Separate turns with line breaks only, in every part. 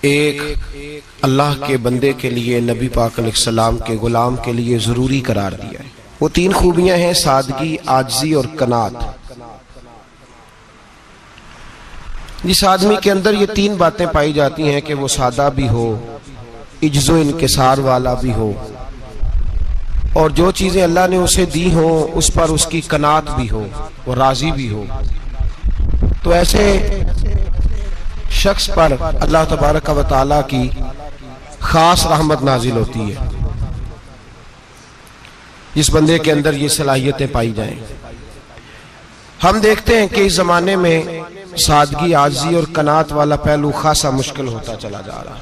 एक अल्लाह के बंदे के लिए नबी पाक अलैहिस्सलाम के गुलाम के लिए ज़रूरी करार दिया है। वो तीन खूबियां हैं, सादगी, आजिज़ी और कनात। जिस आदमी के अंदर ये तीन बातें पाई जाती हैं कि वो सादा भी हो, इज्ज़ो इनकिसार वाला भी हो, और जो चीज़ें अल्लाह ने उसे दी हो उस पर उसकी कनात भी हो, वो राज़ी भी हो, तो ऐसे शख्स पर अल्लाह तबारक व तआला की खास रहमत नाजिल होती है। जिस बंदे के अंदर ये सलाहियतें पाई जाएं। हम देखते हैं कि इस जमाने में सादगी, आजिज़ी और कनात वाला पहलू खासा मुश्किल होता चला जा रहा है।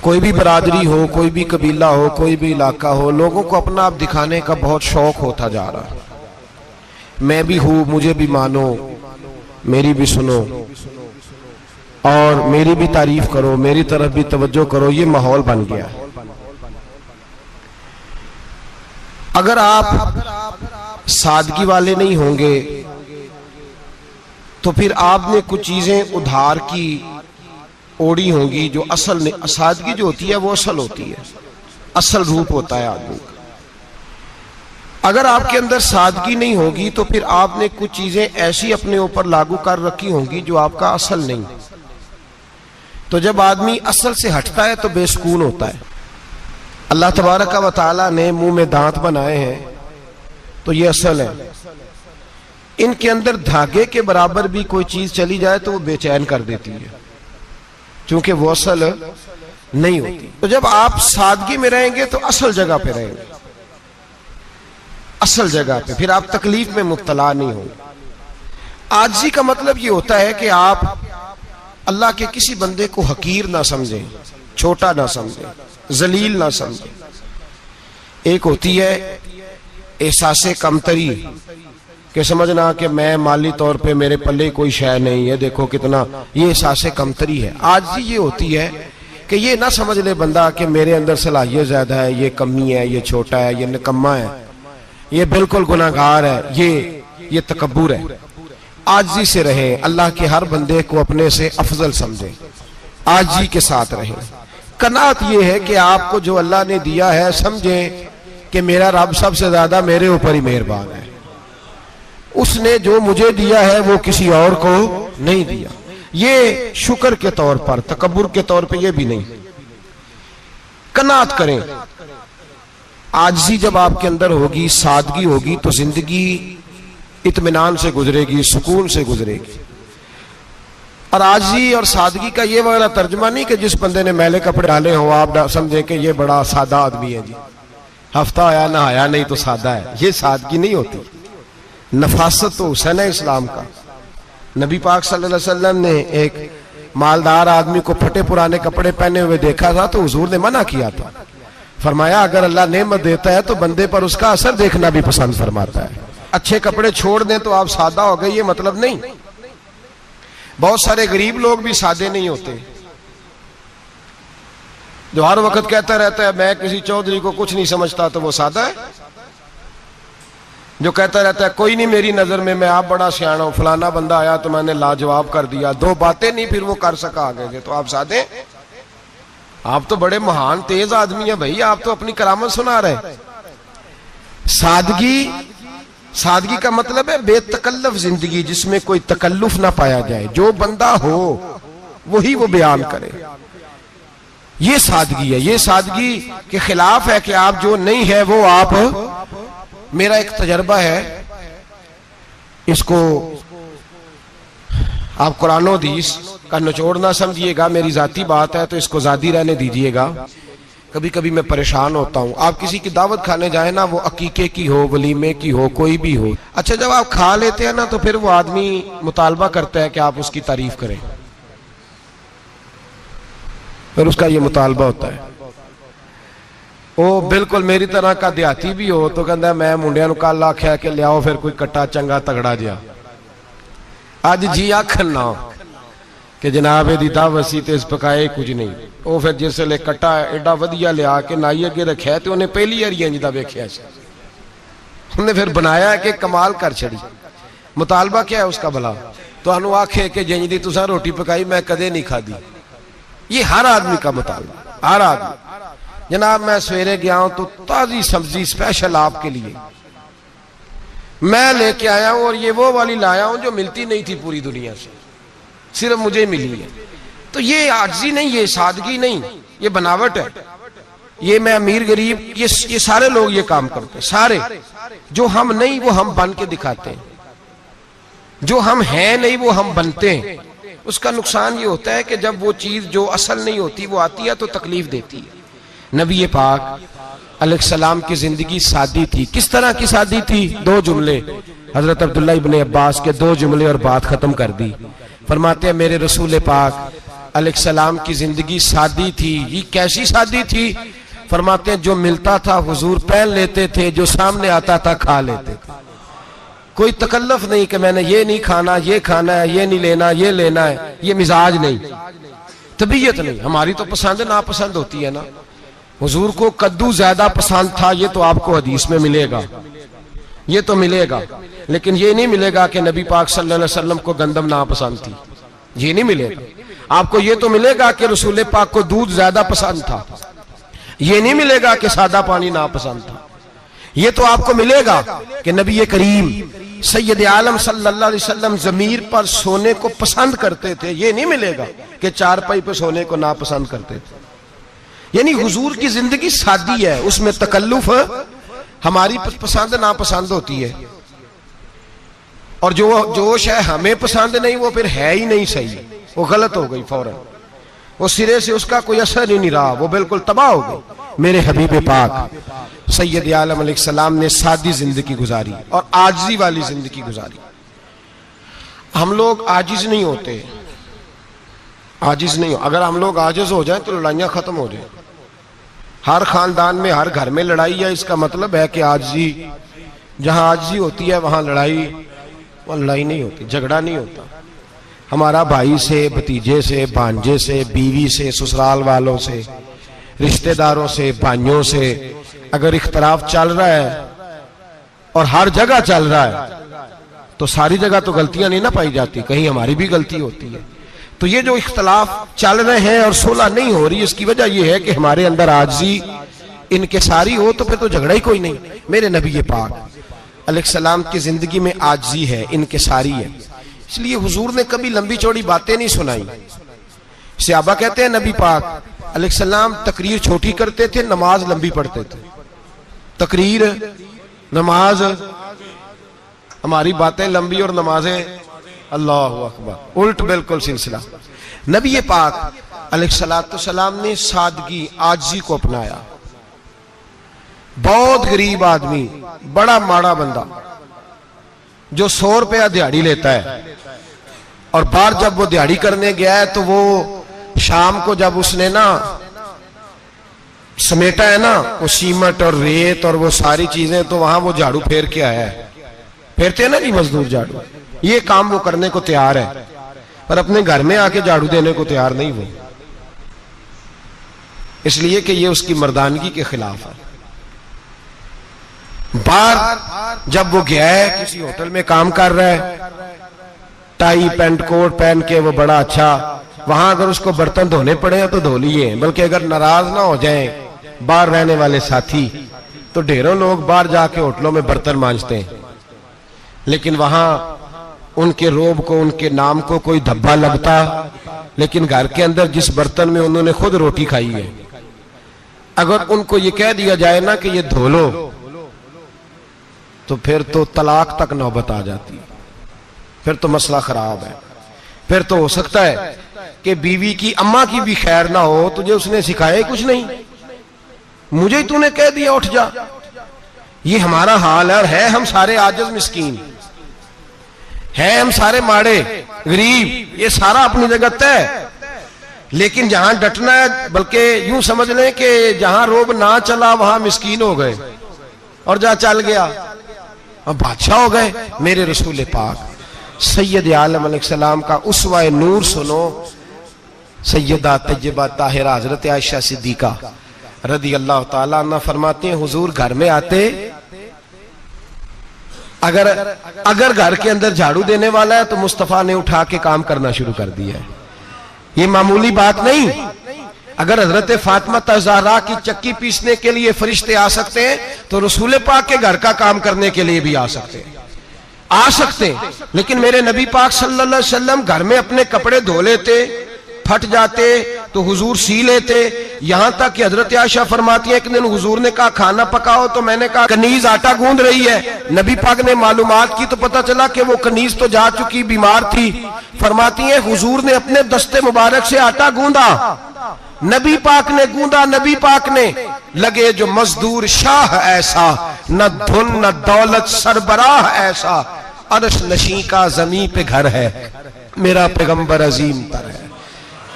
कोई भी बरादरी हो, कोई भी कबीला हो, कोई भी इलाका हो, लोगों को अपना आप दिखाने का बहुत शौक होता जा रहा है। मैं भी हूं, मुझे भी मानो, मेरी भी सुनो और मेरी भी तारीफ करो, मेरी तरफ भी तवज्जो करो, ये माहौल बन गया। अगर आप सादगी वाले नहीं होंगे तो फिर आपने कुछ चीजें उधार की ओढ़ी होंगी जो असल नहीं। सादगी जो होती है वो असल होती है, असल रूप होता है आदमी का। अगर आपके अंदर सादगी नहीं होगी तो फिर आपने कुछ चीजें ऐसी अपने ऊपर लागू कर रखी होंगी जो आपका असल नहीं। तो जब आदमी असल से हटता है तो बेसुकून होता है। अल्लाह तबारक व तआला ने मुंह में दांत बनाए हैं तो ये असल है। इनके अंदर धागे के बराबर भी कोई चीज चली जाए तो वो बेचैन कर देती है, क्योंकि वो असल नहीं होती। तो जब आप सादगी में रहेंगे तो असल जगह पे रहेंगे, असल जगह पे, फिर आप तकलीफ में मुब्तला नहीं होंगे। आजिज़ी का मतलब ये होता है कि आप अल्लाह के किसी बंदे को हकीर ना समझें, छोटा ना समझें, जलील ना समझें। एक होती है एहसासे कमतरी कि समझना कि मैं माली तौर पे मेरे पल्ले कोई शय नहीं है, देखो कितना, ये एहसासे कमतरी है। आजिज़ी ये होती है कि ये ना समझ ले बंदा कि मेरे अंदर सलाहियत ज्यादा है, ये कमी है, ये छोटा है, ये निकम्मा है, ये बिल्कुल गुनाहगार है, ये तकब्बुर है। आजिज़ी से रहें, अल्लाह के हर बंदे को अपने से अफजल समझें, आजिज़ी के साथ रहें। कनात ये है कि आपको जो अल्लाह ने दिया है समझें कि मेरा रब सबसे ज्यादा मेरे ऊपर ही मेहरबान है। उसने जो मुझे दिया है वो किसी और को नहीं दिया। ये शुक्र के तौर पर, तकब्बुर के तौर पे ये भी नहीं। कनात करें। आजिज़ी जब आपके अंदर होगी, सादगी होगी, तो जिंदगी इत्मीनान से गुजरेगी, सुकून से गुजरेगी। और आजिज़ी और सादगी का ये वाला तर्जुमा नहीं कि जिस बंदे ने मैले कपड़े डाले हो आप समझे कि ये बड़ा सादा आदमी है जी, हफ्ता आया ना आया नहीं तो सादा है। ये सादगी नहीं होती। नफासत तो हुसैन है इस्लाम का। नबी पाक सल्लल्लाहु अलैहि वसल्लम ने एक मालदार आदमी को फटे पुराने कपड़े पहने हुए देखा था तो हुजूर ने मना किया था। फरमाया अगर अल्लाह नेमत देता है तो बंदे पर उसका असर देखना भी पसंद फरमाता है। अच्छे कपड़े छोड़ दें तो आप सादा हो गए, ये मतलब नहीं। बहुत सारे गरीब लोग भी सादे नहीं होते, जो हर वक्त कहता रहता है मैं किसी चौधरी को कुछ नहीं समझता, तो वो सादा है। जो कहता रहता है कोई नहीं मेरी नजर में, मैं आप बड़ा सियाना हूं, फलाना बंदा आया तो मैंने लाजवाब कर दिया, दो बातें नहीं फिर वो कर सका आगे से, तो आप सादे। आप तो बड़े महान तेज आदमी है भाई, आप तो अपनी करामत सुना रहे। सादगी का मतलब है बेतकल्लफ जिंदगी, जिसमें कोई तकल्लुफ ना पाया जाए। जो बंदा हो वही वो बयान करे, ये सादगी है। ये सादगी के खिलाफ है कि आप जो नहीं है वो आप। मेरा एक तजर्बा है, इसको आप कुरान और हदीस का निचोड़ ना समझिएगा, मेरी जाती बात है तो इसको जादी रहने दीजिएगा। कभी कभी मैं परेशान होता हूँ। आप किसी की दावत खाने जाए ना, वो अकीके की हो, वलीमे की हो, कोई भी हो, अच्छा जब आप खा लेते हैं ना तो फिर वो आदमी मुतालबा करता है कि आप उसकी तारीफ करें, फिर उसका ये मुतालबा होता है। वो बिल्कुल मेरी तरह का देहाती भी हो तो कहता है मैं मुंडिया कल आख्या कि लियाओ फिर कोई कट्टा चंगा तगड़ा जिहा, अज जी आखन ना कि जनाब एदी दावत सी ते इस पकाए कुछ नहीं। वो फिर जिसले कट्टा एडा वधिया लिया के नाई अगे रखिया तो उन्हें पहली बारी इंज दा वेखिया, उन्हें फिर बनाया कि कमाल कर छड़ी। मुतालबा क्या है उसका भला? तो आखे कि जिंज दी तुसां रोटी पकाई मैं कदे नहीं खादी। ये हर आदमी का मुतालबा, हर आदमी। जनाब मैं सवेरे गया हूं तो ताजी सब्जी स्पेशल आपके लिए मैं लेके आया हूं, और ये वो वाली लाया हूं जो मिलती नहीं थी पूरी दुनिया से, सिर्फ मुझे मिली है। तो ये आजिज़ी नहीं, ये सादगी नहीं, ये बनावट है। ये मैं अमीर गरीब, ये सारे लोग ये काम करते हैं, सारे। जो हम नहीं वो हम बन के दिखाते हैं, जो हम हैं नहीं वो हम बनते हैं। उसका नुकसान ये होता है कि जब वो चीज जो असल नहीं होती वो आती है तो तकलीफ देती है। नबी पाक अलैहिस्सलाम की जिंदगी सादी थी। किस तरह की सादी थी? दो जुमले, हजरत अब्दुल्ला इब्ने अब्बास के दो जुमले और बात खत्म कर दी। फरमाते हैं मेरे रसूल पाक अलैहिस्सलाम की जिंदगी सादी थी। ये कैसी सादी थी? फरमाते हैं जो मिलता था हुजूर पहन लेते थे, जो सामने आता था खा लेते थे। कोई तकल्लुफ नहीं कि मैंने ये नहीं खाना, ये खाना है, ये नहीं लेना, ये लेना है। ये मिजाज नहीं, तबीयत नहीं। हमारी तो पसंद नापसंद होती है ना। हुजूर को कद्दू ज्यादा पसंद था, ये तो आपको हदीस में मिलेगा, ये तो मिलेगा। लेकिन ये नहीं मिलेगा कि नबी पाक सल्लल्लाहु अलैहि वसल्लम को गंदम नापसंद थी, ये नहीं मिलेगा। आपको ये तो मिलेगा कि रसूल पाक को दूध ज्यादा पसंद था, ये नहीं मिलेगा कि सादा पानी नापसंद था। ये तो आपको मिलेगा कि नबी करीम सैयद आलम सल्लल्लाहु अलैहि वसल्लम जमीर पर सोने को पसंद करते थे। ये नहीं मिलेगा कि चारपाई पर सोने को नापसंद करते थे। यानी हुजूर की जिंदगी सादी है, उसमें तकल्लुफ हमारी पसंद नापसंद होती है, और जो जोश है हमें पसंद नहीं वो फिर है ही नहीं सही, वो गलत हो गई फौरन, वो सिरे से उसका कोई असर ही नहीं रहा, वो बिल्कुल तबाह हो गई। मेरे हबीब पाक सैयद आलम अलैहिस्सलाम ने सादी जिंदगी गुजारी और आजिज़ी वाली जिंदगी गुजारी। हम लोग आजिज नहीं होते, आजिज नहीं हो। अगर हम लोग आजिज हो जाए तो लड़ाइयां खत्म हो जाए। हर खानदान में हर घर में लड़ाई है, इसका मतलब है कि आजिज़ी, जहां आजिज़ी होती है वहां लड़ाई नहीं होती, झगड़ा नहीं होता। हमारा भाई से, भतीजे से, भांजे से, बीवी से, ससुराल वालों से, रिश्तेदारों से, भाइयों से अगर इख्तलाफ चल रहा है और हर जगह चल रहा है तो सारी जगह तो गलतियां नहीं ना पाई जाती, कहीं हमारी भी गलती होती है। तो ये जो इख्तलाफ चल रहे हैं और सुलह नहीं हो रही, इसकी वजह यह है कि हमारे अंदर आजिज़ी इनकिसारी हो, तो फिर तो झगड़ा ही कोई नहीं। मेरे नबी पाक अलैहिस्सलाम की जिंदगी में आजिज़ी है, इनकिसारी है। इसलिए हुजूर ने कभी लंबी चौड़ी बातें नहीं सुनाई। सहाबा कहते हैं नबी पाक अलैहिस्सलाम तकरीर छोटी करते थे, नमाज लंबी पढ़ते थे। तकरीर, नमाज, हमारी बातें लंबी और नमाजें अल्लाहु अकबर, उल्ट बिल्कुल सिलसिला। नबी पाक अलैहिस्सलाम ने सादगी, आजिज़ी को अपनाया। बहुत गरीब आदमी, बड़ा माड़ा बंदा जो 100 रुपया दिहाड़ी लेता है, और बाहर जब वो दिहाड़ी करने गया है तो वो शाम को जब उसने ना समेटा है ना वो सीमेंट और रेत और वो सारी चीजें, तो वहां वो झाड़ू फेर के आया है। फेरते हैं ना जी मजदूर झाड़ू, ये काम वो करने को तैयार है, पर अपने घर में आके झाड़ू देने को तैयार नहीं वो, इसलिए कि ये उसकी मर्दानगी के खिलाफ है। बाहर जब वो गया है, किसी होटल में काम कर रहा है, टाई पैंट कोट पहन के वो बड़ा अच्छा, वहां अगर उसको बर्तन धोने पड़े तो धो लिए, बल्कि अगर नाराज ना हो जाए बाहर रहने वाले साथी, तो ढेरों लोग बाहर जाके होटलों में बर्तन मांजते हैं, लेकिन वहां उनके रोब को, उनके नाम को कोई धब्बा लगता, लेकिन घर के अंदर जिस बर्तन में उन्होंने खुद रोटी खाई है, अगर उनको ये कह दिया जाए ना कि ये धो लो, तो फिर तो तलाक तक नौबत आ जाती, फिर तो मसला खराब है। फिर तो हो सकता है कि बीवी की अम्मा की भी खैर ना हो, तुझे उसने सिखाया ही कुछ नहीं, मुझे ही तूने कह दिया उठ जा। ये हमारा हाल है, और है हम सारे आजिज़ मिस्कीन, है हम सारे माड़े गरीब, ये सारा अपनी जगह तय। लेकिन जहां डटना है, बल्कि यूं समझ लें कि जहां रोब ना चला वहां मिस्कीन हो गए, और जहां चल गया अब बादशाह हो गए। मेरे रसूल पाक सैयद आलम अलैहिस्सलाम का उसवा नूर सुनो, सैयदा तैयबा ताहिरा हजरत आयशा सिद्दीका रदी अल्लाह ताला अन्हा फरमाते हैं, हुजूर घर में आते, अगर घर के अंदर झाड़ू देने वाला है तो मुस्तफा ने उठा के काम करना शुरू कर दिया है। ये मामूली बात नहीं। अगर हजरत फातिमा ज़हरा की चक्की पीसने के लिए फरिश्ते आ सकते हैं तो रसूल पाक के घर का काम करने के लिए भी आ सकते हैं। लेकिन मेरे नबी पाक सल्लल्लाहु अलैहि वसल्लम घर में अपने कपड़े धो लेते, फट जाते तो हुजूर सी लेते। यहां तक कि हजरत आयशा फरमाती है, एक दिन हुजूर ने कहा खाना पकाओ, तो मैंने कहा कनीज आटा गूंद रही है। नबी पाक ने मालूमात की तो पता चला कि वो कनीज तो जा चुकी, बीमार थी। फरमाती है हुजूर ने अपने दस्ते मुबारक से आटा गूंदा, नबी पाक ने गूंदा, नबी पाक ने। लगे जो मजदूर शाह ऐसा, न धुन न दौलत सरबराह ऐसा, अरश नशी का जमी पे घर है, मेरा पैगंबर अजीम तर है।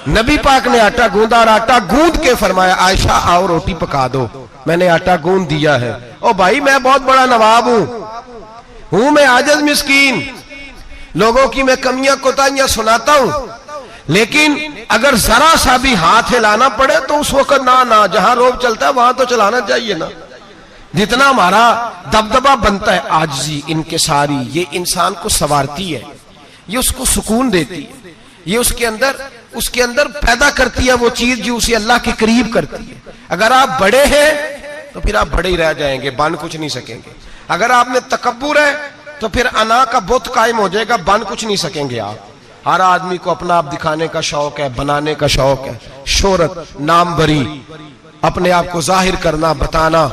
नबी पाक ने आटा गूंदा और आटा गूंद के फरमाया आयशा आओ रोटी पका दो। मैंने आटा गूंद दिया है। ओ भाई मैं बहुत बड़ा नवाब हूं मैं आजिज मिस्कीन, लोगों की मैं कमियां कोताहियां सुनाता हूं, लेकिन अगर जरा सा भी हाथ हिलाना पड़े तो उस वक्त ना जहां रोब चलता है वहां तो चलाना चाहिए ना। जितना हमारा दबदबा बनता है, आजिज़ी इनकिसारी, ये इंसान को संवारती है, ये उसको सुकून देती है, ये उसके अंदर पैदा करती है वो चीज जो उसे अल्लाह के करीब करती है। अगर आप बड़े हैं तो फिर आप बड़े ही रह जाएंगे, बन कुछ नहीं सकेंगे। अगर आप में तकब्बुर है तो फिर अना का बुत कायम हो जाएगा, बन कुछ नहीं सकेंगे आप। हर आदमी को अपना आप दिखाने का शौक है, बनाने का शौक है, शोहरत, नाम बरी, अपने आप को जाहिर करना, बताना।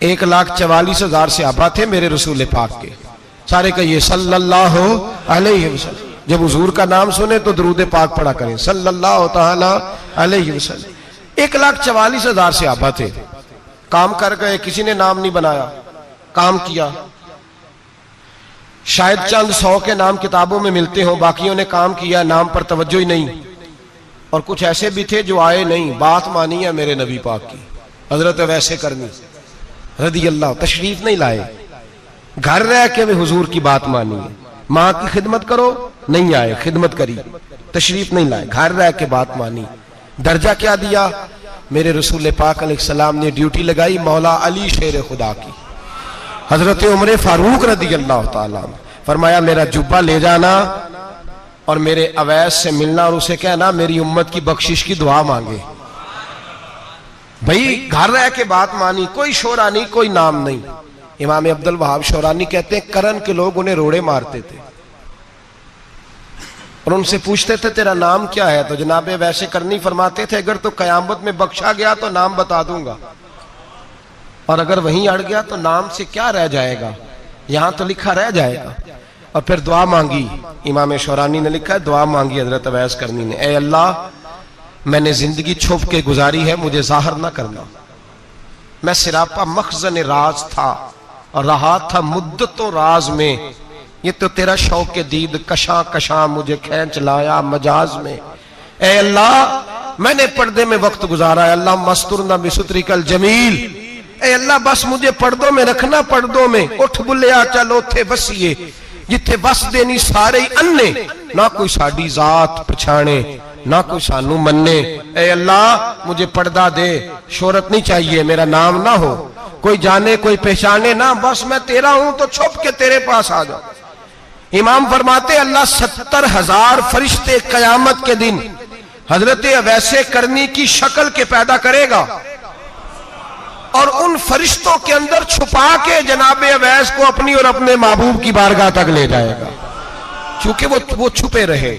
1,44,000 सहाबा थे मेरे रसूल पाक के, सारे कहिए सल्लल्लाहु अलैहि वसल्लम। जब हुजूर का नाम सुने तो दरूद पाक पढ़ा करें सल्लल्लाहु तआला अलैहि वसल्लम। 1,44,000 सहाबा थे, काम कर गए, किसी ने नाम नहीं बनाया, काम किया। शायद चंद 100 के नाम किताबों में मिलते हो, बाकियों ने काम किया, नाम पर तवज्जो ही नहीं। और कुछ ऐसे भी थे जो आए नहीं, बात मानी है मेरे नबी पाक की, हजरत वैसे करनी रदी अल्लाह, तशरीफ नहीं लाए, घर रह के भी हुजूर की बात मानी है। माँ की खिदमत करो, नहीं आए, खिदमत करी, तशरीफ नहीं लाए, घर रह के बात मानी। दर्जा क्या दिया मेरे रसूल पाक अलैहिस्सलाम ने? ड्यूटी लगाई मौला अली शेर खुदा की, हजरत उमर फारूक रदी अल्लाह ताला। फरमाया मेरा जुब्बा ले जाना और मेरे अवैस से मिलना और उसे कहना मेरी उम्मत की बख्शिश की दुआ मांगे। भाई घर रह के बात मानी, कोई शोरा नहीं, कोई नाम नहीं। इमाम अब्दुल वहाब शौरानी कहते हैं करन के लोग उन्हें रोड़े मारते थे और उनसे पूछते थे तेरा नाम क्या है, तो जनाबे वैसे करनी फरमाते थे अगर तो कयामत में बख्शा गया तो नाम बता दूंगा, और अगर वहीं अड़ गया तो नाम से क्या रह जाएगा, यहां तो लिखा रह जाएगा। और फिर दुआ मांगी, इमाम शौरानी ने लिखा है दुआ मांगी हजरत अवैस करनी ने, ए अल्लाह मैंने जिंदगी छुप के गुजारी है, मुझे जाहिर ना करना। मैं सिरापा मखजन राज था और रहा था मुद्दतों राज में, ये तो तेरा शौक के दीद कशा कशा मुझे खींच लाया मजाज में। ए अल्लाह मैंने पर्दे में वक्त गुजारा है, अल्लाह मस्तुरना बिसुत्रिकल जमील। ए अल्लाह बस मुझे पर्दों में रखना, पर्दों में। उठ बुलिया चल उथे बसीए, जिथे बस देनी सारे ही अन्ने, ना कोई साडी जात पछाणे ना कोई सानू मन्ने। ए अल्लाह मुझे पर्दा दे, शोहरत नहीं चाहिए, मेरा नाम ना हो, कोई जाने कोई पहचाने ना, बस मैं तेरा हूं तो छुप के तेरे पास आ जाओ। इमाम फरमाते अल्लाह 70,000 फरिश्ते कयामत के दिन हजरत वैसे करनी की शक्ल के पैदा करेगा और उन फरिश्तों के अंदर छुपा के जनाबे अवैस को अपनी और अपने महबूब की बारगाह तक ले जाएगा, क्योंकि वो छुपे रहे।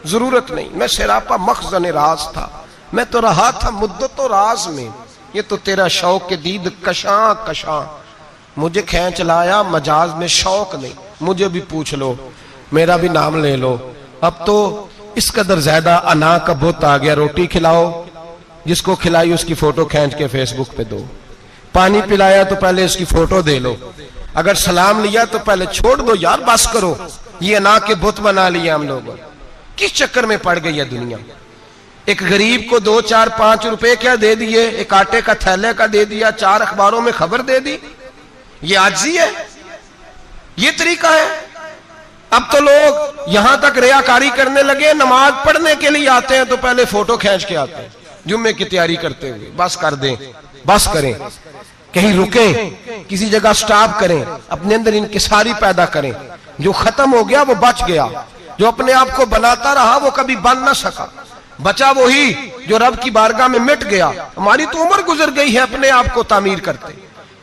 जरूरत नहीं, मैं सिरापा मखजन राज था, मैं तो रहा था मुद्दतों राज में, ये तो तेरा शौक के दीद कशा कशा मुझे खींच लाया मजाज में। शौक नहीं, मुझे भी पूछ लो, मेरा भी नाम ले लो। अब तो इस कदर ज्यादा अना का बुत आ गया, रोटी खिलाओ, जिसको खिलाई उसकी फोटो खींच के फेसबुक पे दो, पानी पिलाया तो पहले उसकी फोटो दे लो, अगर सलाम लिया तो पहले छोड़ दो यार, बस करो। ये अना के बुत बना लिए हम लोग, किस चक्कर में पड़ गई है दुनिया। एक गरीब को 2, 4, 5 रुपए क्या दे दिए, एक आटे का थैले का दे दिया, 4 अखबारों में खबर दे दी, ये आजिज़ी है, ये तरीका है। अब तो लोग यहां तक रियाकारी करने लगे, नमाज पढ़ने के लिए आते हैं तो पहले फोटो खींच के आते हैं, जुम्मे की तैयारी करते हुए। बस कर दें, बस करें, कहीं रुके, किसी जगह स्टॉप करें, अपने अंदर इंकिसारी पैदा करें। जो खत्म हो गया वो बच गया, जो अपने आप को बनाता रहा वो कभी बन ना सका। बचा वही जो रब की बारगाह में मिट गया। हमारी तो उम्र गुजर गई है अपने आप को तामीर करते,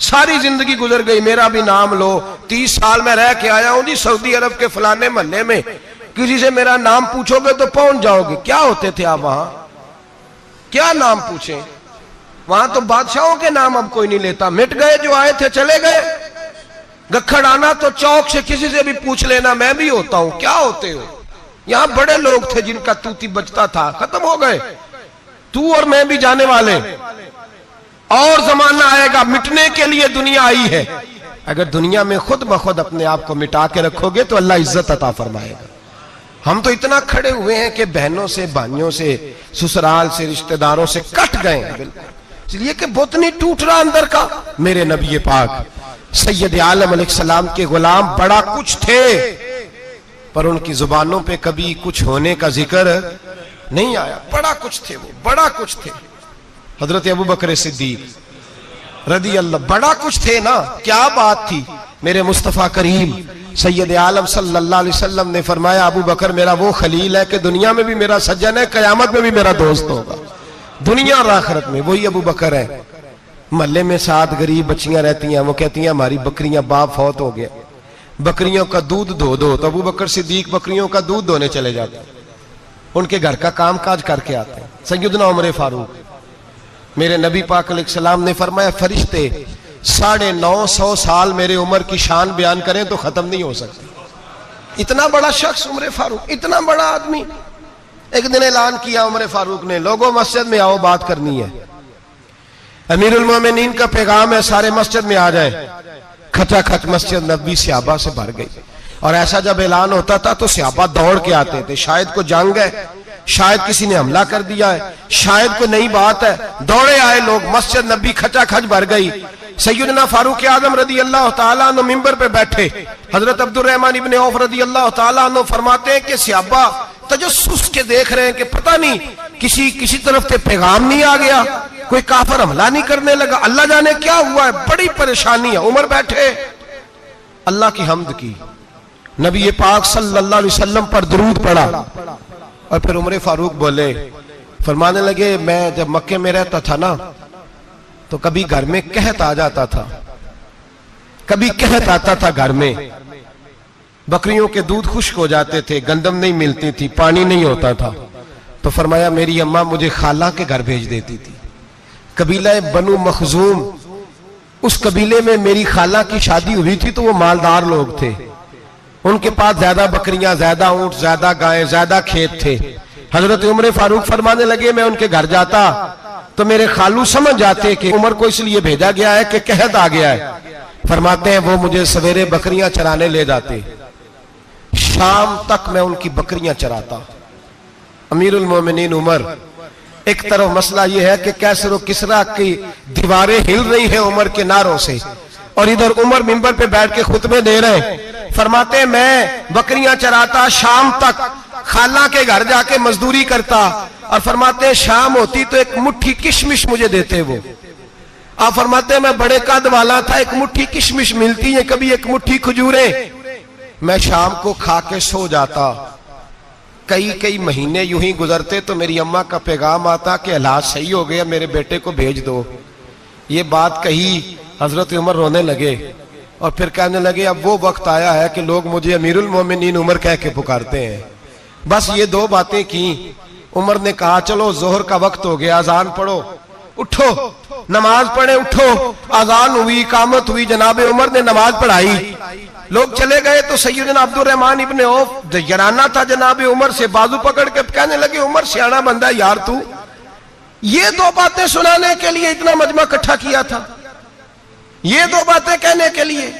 सारी जिंदगी गुजर गई। मेरा भी नाम लो, 30 साल में रह के आया हूं जी सऊदी अरब के फलाने महल्ले में, किसी से मेरा नाम पूछोगे तो पहुंच जाओगे। क्या होते थे आप वहां, क्या नाम पूछे? वहां तो बादशाहों के नाम अब कोई नहीं लेता, मिट गए, जो आए थे चले गए। गखड़ आना तो चौक से किसी से भी पूछ लेना, मैं भी होता हूं, क्या होते हो? यहां बड़े लोग थे जिनका तूती बचता था, खत्म हो गए। तू और मैं भी जाने वाले, और जमाना आएगा, मिटने के लिए दुनिया आई है। अगर दुनिया में खुद ब खुद अपने आप को मिटा के रखोगे तो अल्लाह इज्जत अता फरमाएगा। हम तो इतना खड़े हुए हैं कि बहनों से, भाइयों से, ससुराल से, रिश्तेदारों से कट गए हैं बिल्कुल, इसलिए कि बुत नहीं टूट रहा अंदर का। मेरे नबी पाक सैयद आलम अलैहिस्सलाम के गुलाम बड़ा कुछ थे, पर उनकी जुबानों पे कभी कुछ होने का जिक्र नहीं आया। बड़ा कुछ थे वो, बड़ा कुछ थे। हजरत अबू बकर सिद्दीक रदी अल्लाह, बड़ा कुछ थे ना, क्या बात थी। मेरे मुस्तफ़ा करीम सैयद आलम सल्लल्लाहु अलैहि वसल्लम ने फरमाया, अबू बकर मेरा वो खलील है कि दुनिया में भी मेरा सज्जन है, कयामत में भी मेरा दोस्त होगा। दुनिया और आखिरत में वही अबू बकर है। महल्ले में 7 गरीब बच्चियां रहती हैं, वो कहती हैं हमारी बकरियां, बाप फौत हो गया, बकरियों का दूध धो दो। तो अबू बकर सिद्दीक बकरियों का दूध धोने चले जाते हैं, उनके घर का काम काज करके आते हैं। सैयदना उमर फारूक, मेरे नबी पाक अलैहिस्सलाम ने फरमाया, फरिश्ते 950 साल मेरे उम्र की शान बयान करें तो खत्म नहीं हो सकती। इतना बड़ा शख्स उमर फारूक, इतना बड़ा आदमी। एक दिन ऐलान किया उमर फारूक ने, लोगों मस्जिद में आओ, बात करनी है। अमीरुल मोमिनीन का पैगाम है, सारे मस्जिद में आ जाए। खचाखच मस्जिद नबी सहाबा से भर गई। और ऐसा जब ऐलान होता था तो सहाबा दौड़ के आते थे, शायद को जंग है, शायद किसी ने हमला कर दिया है, शायद कोई नई बात है। दौड़े आए लोग, मस्जिद नबी खचाखच भर गई। सैयदना फारूक आजम रदी अल्लाह तआला अन्हु मिंबर पे बैठे। हजरत अब्दुर रहमान इब्ने औफ रदी अल्लाह तआला अन्हु फरमाते हैं कि सहाबा तजस्सुस के देख रहे हैं कि पता नहीं किसी तरफ से पैगाम नहीं आ गया, कोई काफिर हमला नहीं करने लगा, अल्लाह जाने क्या हुआ है, बड़ी परेशानी है। उमर बैठे, अल्लाह की हम्द की, नबी पाक सल्लल्लाहु अलैहि वसल्लम पर दुरूद पढ़ा, और फिर उमर फारूक बोले, फरमाने लगे, मैं जब मक्के में रहता था ना तो कभी घर में कहत आ जाता था, कभी कहत आता था घर में, बकरियों के दूध खुश्क हो जाते थे, गंदम नहीं मिलती थी, पानी नहीं होता था। तो फरमाया मेरी अम्मा मुझे खाला के घर भेज देती थी। कबीला बनु मखजूम, उस कबीले में मेरी खाला की शादी हुई थी, तो वो मालदार लोग थे, उनके पास ज्यादा बकरियां, ज्यादा ऊंट, ज्यादा गायें, ज्यादा खेत थे। हजरत उमर फारूक फरमाने लगे, मैं उनके घर जाता तो मेरे खालू समझ जाते कि उमर को इसलिए भेजा गया है कि कहत आ गया है। फरमाते हैं वो मुझे सवेरे बकरियां चराने ले जाते, शाम तक मैं उनकी बकरियां चराता। अमीरुल मोमिनीन उमर, एक तरफ मसला यह है कि कैसर और किसरा की दीवारें हिल रही है उमर के नारों से, और इधर उमर मिंबर पे बैठ के खुतबे दे रहे हैं। फरमाते हैं मैं बकरियां चराता, शाम तक खाला के घर जाके मजदूरी करता, और फरमाते हैं शाम होती तो एक मुट्ठी किशमिश मुझे देते वो। आप फरमाते हैं मैं बड़े कद वाला था, एक मुट्ठी किशमिश मिलती है, कभी एक मुट्ठी खजूरें, मैं शाम को खा के सो जाता। कई महीने यूं ही गुजरते तो मेरी अम्मा का पैगाम आता कि हालात सही हो गया, मेरे बेटे को भेज दो। ये बात कही, हजरत उमर रोने लगे और फिर कहने लगे अब वो वक्त आया है कि लोग मुझे अमीरुल मोमिनीन उमर कह के पुकारते हैं। बस ये 2 बातें की। उमर ने कहा चलो जोहर का वक्त हो गया, अजान पढ़ो, उठो नमाज पढ़े, उठो। अजान हुई, इकामत हुई, जनाबे उमर ने नमाज पढ़ाई, लोग चले गए। तो सैयदना अब्दुर रहमान इब्ने औफ जराना था जनाबे उमर से, बाजू पकड़ के कहने लगे उमर सियाना बंदा यार, तू ये 2 बातें सुनाने के लिए इतना मजमा इकट्ठा किया था, ये 2 बातें कहने के लिए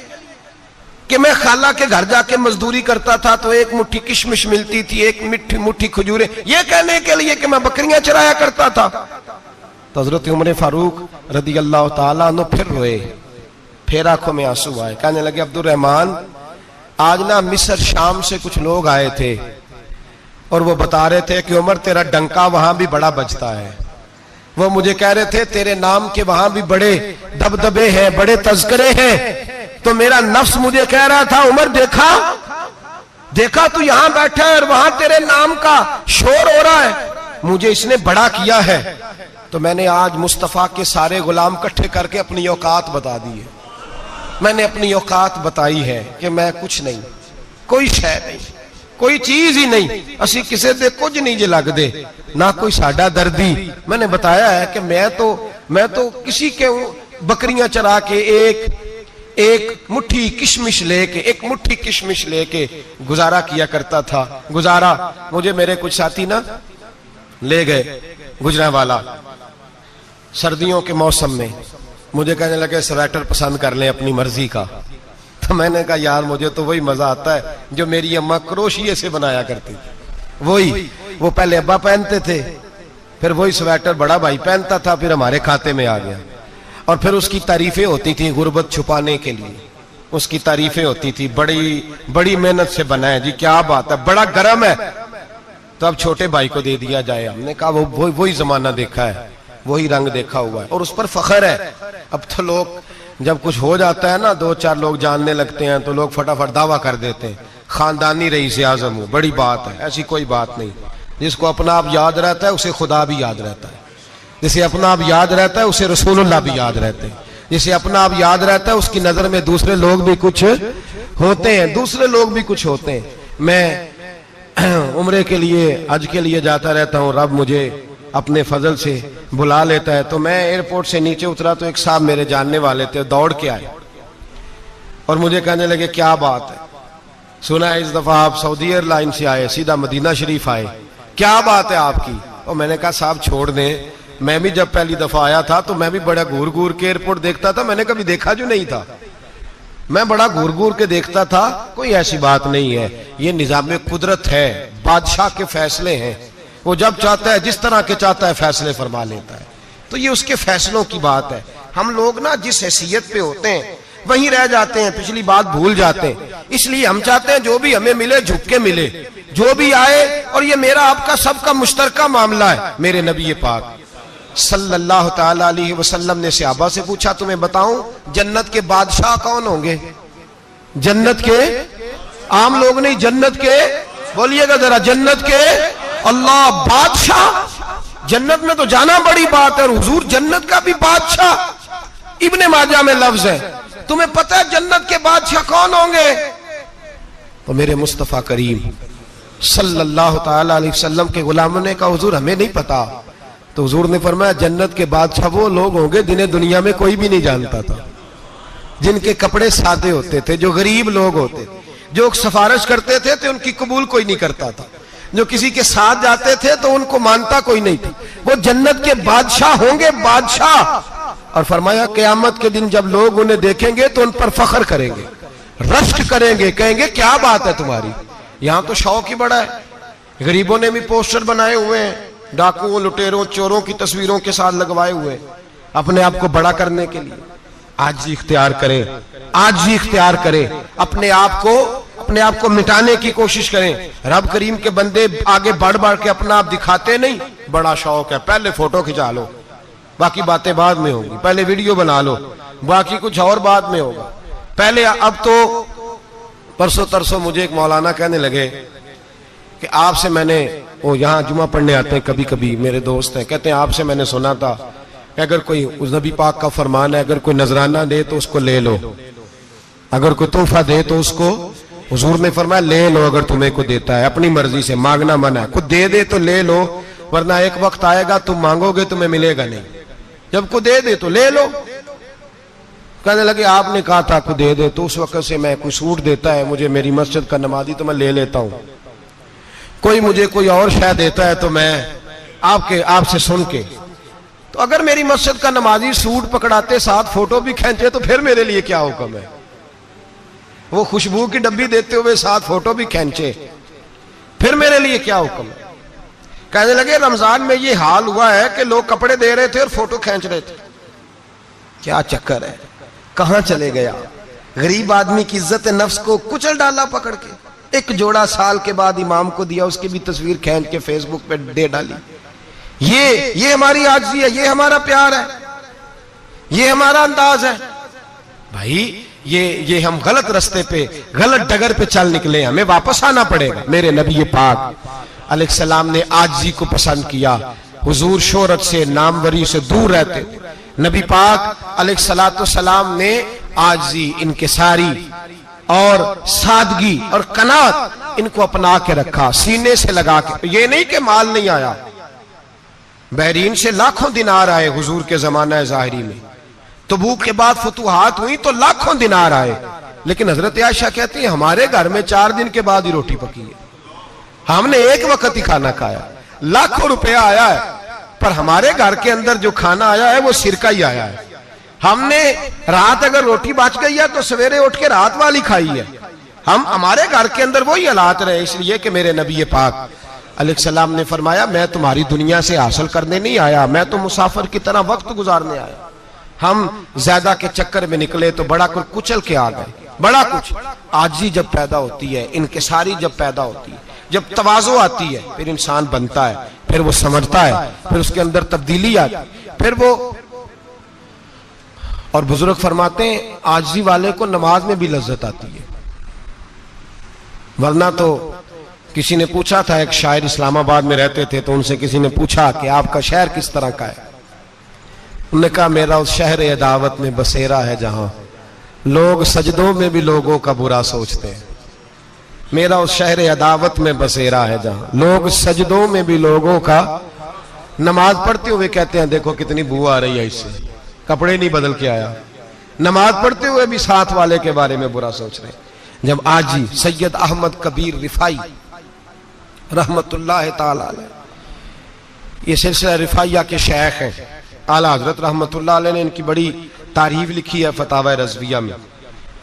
कि मैं खाला के घर जाके मजदूरी करता था तो एक मुट्ठी किशमिश मिलती थी, एक मुट्ठी खजूरें, ये कहने के लिए कि मैं बकरियां चराया करता था। तो हजरत उमर फारूक रदी अल्लाह तआला अन्हु फिर रोए, फिर आंखों में आंसू आए। कहने लगे अब्दुर रहमान, आज ना मिस्र शाम से कुछ लोग आए थे और वो बता रहे थे कि उमर तेरा डंका वहां भी बड़ा बजता है, वो मुझे कह रहे थे तेरे नाम के वहां भी बड़े दबदबे हैं, बड़े तज़किरे हैं। तो मेरा नफ्स मुझे कह रहा था उमर देखा तू यहां बैठा है और वहां तेरे नाम का शोर हो रहा है, मुझे इसने बड़ा किया है। तो मैंने आज मुस्तफा के सारे गुलाम इकट्ठे करके अपनी औकात बता दी है। मैंने अपनी औकात बताई है कि मैं कुछ नहीं, कोई शय नहीं, कोई चीज ही नहीं, असी किसी दे कुछ नहीं जे लगदे, ना कोई साडा दर्दी। मैंने बताया है कि मैं तो किसी के बकरियां चरा के एक मुट्ठी किशमिश लेके गुजारा किया करता था। गुजारा मुझे मेरे कुछ साथी ना ले गए गुजरांवाला सर्दियों के मौसम में, मुझे कहने लगे स्वेटर पसंद कर लें अपनी मर्जी का। तो मैंने कहा यार मुझे तो वही मजा आता है जो मेरी अम्मा क्रोशिये से बनाया करती थी। वो पहले अब्बा पहनते थे, फिर वही स्वेटर बड़ा भाई पहनता था, फिर हमारे खाते में आ गया। और फिर उसकी तारीफें होती थी गुर्बत छुपाने के लिए, उसकी तारीफें होती थी, बड़ी मेहनत से बना है जी, क्या बात है, बड़ा गर्म है। तो अब छोटे भाई को दे दिया जाए। हमने कहा वही जमाना देखा है, वही रंग देखा हुआ है और उस पर फख्र है। अब तो लोग जब कुछ हो जाता है ना, 2-4 लोग जानने लगते हैं तो लोग फटाफट दावा कर देते हैं खानदानी रईस आजम हूं, बड़ी बात है। ऐसी कोई बात नहीं। जिसको अपना आप याद रहता है उसे खुदा भी याद रहता है, जिसे अपना आप याद रहता है उसे रसूलुल्लाह भी याद रहते हैं, जिसे अपना आप याद रहता है उसकी नजर में दूसरे लोग भी कुछ होते हैं। मैं उम्रे के लिए, हज के लिए जाता रहता हूँ, रब मुझे अपने फजल से बुला लेता है। तो मैं एयरपोर्ट से नीचे उतरा तो एक साहब मेरे जानने वाले थे, दौड़ के आए और मुझे कहने लगे क्या बात है, सुना है इस दफा आप सऊदी एयरलाइन से आए, सीधा मदीना शरीफ आए, क्या बात है आपकी। और मैंने कहा साहब छोड़ दें, मैं भी जब पहली दफा आया था तो मैं भी बड़ा घूर घूर के एयरपोर्ट देखता था, मैंने कभी देखा जो नहीं था, मैं बड़ा घूर घूर के देखता था। कोई ऐसी बात नहीं है, ये निजाम कुदरत है, बादशाह के फैसले हैं, वो जब चाहता है जिस तरह के चाहता है फैसले फरमा लेता है। तो ये उसके फैसलों की बात है। हम लोग ना जिस हैसियत पे होते हैं वहीं रह जाते हैं, पिछली बात भूल जाते हैं। इसलिए हम चाहते हैं जो भी हमें मिले झुक के मिले, जो भी आए, और ये मेरा आपका सबका मुश्तरका मामला है। मेरे नबी पाक सल्लल्लाहु ताला अलैहि वसल्लम ने सहाबा से पूछा तुम्हें बताऊं जन्नत के बादशाह कौन होंगे? जन्नत के आम लोग नहीं, जन्नत के, बोलिएगा जरा, जन्नत के अल्लाह बादशाह। जन्नत में तो जाना बड़ी बात है, हुजूर जन्नत का भी बादशाह। इब्ने माजा में लफ्ज है, तुम्हें पता है जन्नत के बादशाह कौन होंगे? तो मेरे मुस्तफा करीम सल्लल्लाहु ताला अलैहि वसल्लम के गुलामों ने कहा हुजूर हमें नहीं पता। तो हुजूर ने फरमाया जन्नत के बादशाह वो लोग होंगे जिन्हें दुनिया में कोई भी नहीं जानता था, जिनके कपड़े सादे होते थे, जो गरीब लोग होते, जो सिफारिश करते थे तो उनकी कबूल कोई नहीं करता था, जो किसी के साथ जाते थे तो उनको मानता कोई नहीं था। वो जन्नत के बादशाह होंगे, बादशाह। और फरमाया क़यामत के दिन जब लोग उन्हें देखेंगे तो उन पर फख्र करेंगे, रश्क करेंगे, कहेंगे क्या बात है तुम्हारी। यहां तो शौक ही बड़ा है, गरीबों ने भी पोस्टर बनाए हुए हैं, डाकुओं, लुटेरों, चोरों की तस्वीरों के साथ लगवाए हुए, अपने आप को बड़ा करने के लिए। आज ही इख्तियार करें, आज ही इख्तियार करें, अपने आप को मिटाने की कोशिश करें। रब करीम के बंदे आगे बढ़ बढ़ के अपना आप दिखाते नहीं, बड़ा शौक है, पहले फोटो खिंचा लो, बाकी बातें बाद में होंगी, पहले वीडियो बना लो, बाकी कुछ और बाद में होगा। पहले अब तो परसों तरसों मुझे एक मौलाना कहने लगे कि आपसे मैंने, वो यहाँ जुमा पढ़ने आते हैं कभी कभी, मेरे दोस्त हैं, कहते हैं आपसे मैंने सुना था कि अगर कोई, उस नबी पाक का फरमान है, अगर कोई नजराना दे तो उसको ले लो, अगर कोई तोहफा दे तो उसको, हुजूर ने फरमाया ले लो अगर तुम्हें को देता है, अपनी मर्जी से, मांगना मना है, खुद दे दे तो ले लो, वरना एक वक्त आएगा तुम मांगोगे तुम्हें मिलेगा नहीं, जब को दे दे तो ले लो। कहने लगे आपने कहा था को दे दे, तो उस वक्त से मैं, कोई सूट देता है मुझे मेरी मस्जिद का नमाजी तो मैं ले लेता हूं, कोई मुझे कोई और शायद देता है तो मैं आपसे सुन के, तो अगर मेरी मस्जिद का नमाजी सूट पकड़ाते साथ फोटो भी खींचे तो फिर मेरे लिए क्या हुक्म है? वो खुशबू की डब्बी देते हुए साथ फोटो भी खींचे, फिर मेरे लिए क्या हुक्म है? कहने लगे रमजान में ये हाल हुआ है कि लोग कपड़े दे रहे थे और फोटो खींच रहे थे, क्या चक्कर है, कहां चले गया? गरीब आदमी की इज्जत नफ्स को कुचल डाला पकड़ के। एक जोड़ा साल के बाद इमाम को दिया, उसकी भी तस्वीर खींच के फेसबुक पे दे डाली। ये हमारी आजिज़ी है, ये हमारा प्यार है, ये हमारा अंदाज है। भाई ये हम गलत रास्ते पे, गलत डगर पे चल निकले, हमें वापस आना पड़ेगा। मेरे नबी पाक अलैहिस्सलाम ने आजिज़ी को पसंद किया। हुजूर शोहरत से, नामवरी से दूर रहते। नबी पाक अलैहिस्सलाम ने आजिज़ी, इनकिसारी और सादगी और कनात इनको अपना के रखा, सीने से लगा के। ये नहीं कि माल नहीं आया, बहरीन से लाखों दिनार आए हुजूर के जमाना ज़ाहिरी में। तबूक के बाद फतूहात हुई तो लाखों दिनार आए, लेकिन हजरत आयशा कहती है हमारे घर में 4 दिन के बाद ही रोटी पकी है, हमने एक वक्त ही खाना खाया। लाखों रुपया आया है, पर हमारे घर के अंदर जो खाना आया है वो सिरका ही आया है। हमने रात अगर रोटी बच गई है तो सवेरे उठ के रात वाली खाई है। हमारे घर के अंदर वही हालात रहे, इसलिए कि मेरे नबी पाक अलैहिस्सलाम ने फरमाया मैं तुम्हारी दुनिया से हासिल करने नहीं आया, मैं तो मुसाफिर की तरह वक्त गुजारने आया। हम ज्यादा के चक्कर में निकले तो बड़ा कुछ कुचल के आ गए। बड़ा कुछ आजिज़ी जब पैदा होती है, इनकिसारी जब पैदा होती है, जब तवाज़ो आती है, फिर इंसान बनता है, फिर वो समझता है, फिर उसके अंदर तब्दीली आती है, फिर वो। और बुजुर्ग फरमाते हैं आजिज़ी वाले को नमाज में भी लज्जत आती है। वरना तो किसी ने पूछा था, एक शायर इस्लामाबाद में रहते थे, तो उनसे किसी ने पूछा कि आपका शहर किस तरह का है। उन्होंने कहा मेरा उस शहर अदावत में बसेरा है जहां लोग सजदों में भी लोगों का बुरा सोचते हैं। मेरा उस शहर अदावत में बसेरा है जहां लोग सजदों में भी लोगों का, नमाज पढ़ते हुए कहते हैं देखो कितनी बू आ रही है इससे, कपड़े नहीं बदल के आया। नमाज पढ़ते हुए भी साथ वाले के बारे में बुरा सोच रहे। जब आजी सैयद अहमद कबीर रिफाई रहमतुल्लाह ताला अलैह, ये सिलसिला रिफाइया के शेख हैं, आला हजरत रहमतुल्लाह अलैह ने इनकी बड़ी तारीफ लिखी है फतावा रज़विया में।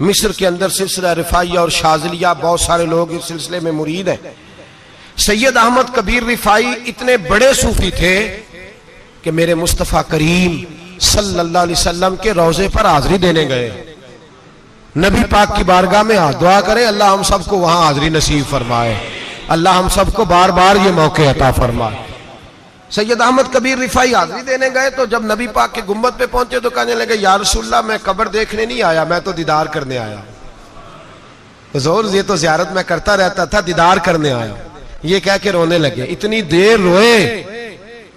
मिस्र के अंदर सिलसिला रिफाइया और शाज़िलिया, बहुत सारे लोग इस सिलसिले में मुरीद हैं। सैयद अहमद कबीर रिफाई इतने बड़े सूफी थे कि मेरे मुस्तफ़ा करीम सल्लल्लाहु अलैहि वसल्लम के रोजे पर हाजिरी देने गए। नबी पाक की बारगाह में हाथ दुआ करें अल्लाह हम सबको वहां हाजिरी नसीब फरमाए, अल्लाह हम सबको बार बार ये मौके अता फरमाए। सैयद अहमद कबीर रिफाई हाजिरी देने गए तो जब नबी पाक के गुम्बद पे पहुंचे तो कहने लगे या रसूलल्लाह मैं कब्र देखने नहीं आया, मैं तो दीदार करने आया। हुजूर ये तो ज़ियारत में करता रहता था, दीदार करने आया। ये कह के रोने लगे। इतनी देर रोए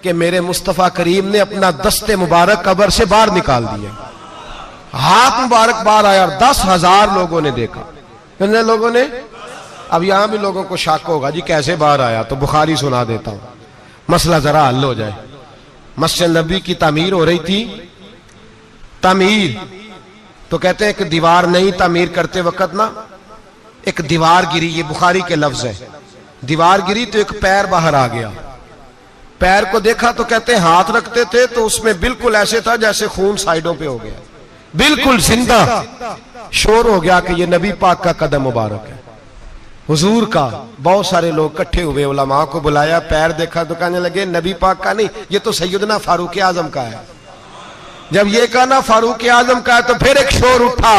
कि मेरे मुस्तफ़ा करीम ने अपना दस्ते मुबारक कब्र से बाहर निकाल दिया, हाथ मुबारक बाहर आया। 10,000 लोगों ने देखा। कितने लोगों ने? अब यहां भी लोगों को शक होगा जी कैसे बाहर आया, तो बुखारी सुना देता हूं, मसला जरा हल हो जाए। मस्जिद नबी की तामीर हो रही थी, तामीर तो कहते हैं कि दीवार नहीं, तामीर करते वक्त ना एक दीवार गिरी, ये बुखारी के लफ्ज है। दीवार गिरी तो एक पैर बाहर आ गया। पैर को देखा तो कहते हैं हाथ रखते थे तो उसमें बिल्कुल ऐसे था जैसे खून साइडों पे हो गया, बिल्कुल जिंदा। शोर हो गया कि ये नबी पाक का कदम मुबारक है, हुजूर का। बहुत सारे लोग इकट्ठे हुए, उलमा को बुलाया, पैर देखा तो कहने लगे नबी पाक का नहीं, ये तो सैयदना फारूक आजम का है। जब ये कहा ना फारूक आजम का है तो फिर एक शोर उठा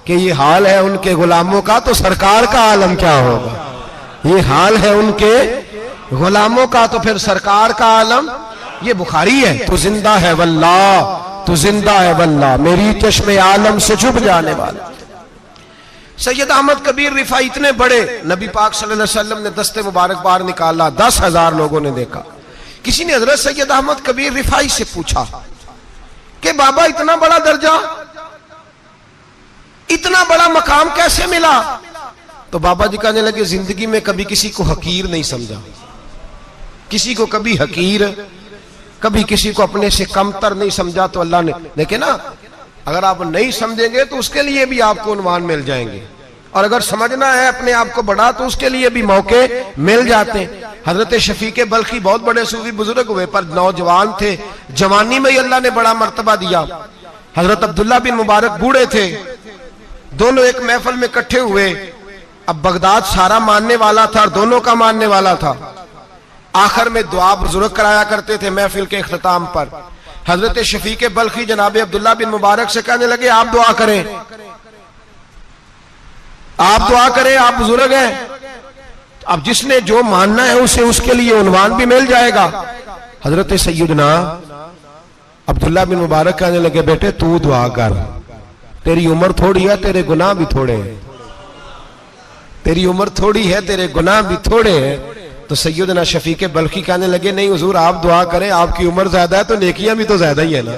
कि ये हाल है उनके गुलामों का तो सरकार का आलम क्या होगा। ये हाल है उनके गुलामों का तो फिर सरकार का आलम। ये बुखारी है। तो जिंदा है वल्लाह, तो जिंदा है वल्लाह, मेरी चश्मे आलम से छुप जाने वाला। सैयद अहमद कबीर रिफाई इतने बड़े, नबी पाक सल्लल्लाहु अलैहि वसल्लम ने दस्ते मुबारक बाहर निकाला, 10,000 लोगों ने देखा। किसी ने हजरत सैयद अहमद कबीर रिफाई से पूछा कि बाबा इतना बड़ा दर्जा, इतना बड़ा मकाम कैसे मिला? तो बाबा जी कहने लगे जिंदगी में कभी किसी को हकीर नहीं समझा, किसी को कभी हकीर, कभी किसी को अपने से कमतर नहीं समझा। तो अल्लाह ने देखे ना, अगर आप नहीं समझेंगे तो उसके लिए भी आपको उन्वान मिल जाएंगे, और अगर समझना है अपने आप को बड़ा तो उसके लिए भी मौके मिल जाते हैं। हजरत शफीक बल्खी बहुत बड़े सूफी बुजुर्ग हुए, पर नौजवान थे, जवानी में ही अल्लाह ने बड़ा मर्तबा दिया। हजरत अब्दुल्ला बिन मुबारक बूढ़े थे, दोनों एक महफिल में इकट्ठे हुए। अब बगदाद सारा मानने वाला था और दोनों का मानने वाला था। आखिर में दुआ बुजुर्ग कराया करते थे महफिल के इख्तिताम पर। हजरत शफीक बल्खी जनाब अब्दुल्ला बिन मुबारक से कहने लगे आप दुआ करें, आप दुआ करें, आप बुजुर्ग हैं। अब जिसने जो मानना है उसे उसके लिए उन्वान भी मिल जाएगा। हजरत सैयदना अब्दुल्ला बिन मुबारक कहने लगे, बेटे तू दुआ कर, तेरी उम्र थोड़ी है, तेरे गुनाह भी थोड़े हैं, तेरी उम्र थोड़ी है, तेरे गुनाह भी थोड़े हैं। तो सैयदना शफीक बल्खी कहने लगे, नहीं हुजूर आप दुआ करें, आपकी उम्र ज्यादा है तो नेकियां भी तो ज्यादा ही है ना,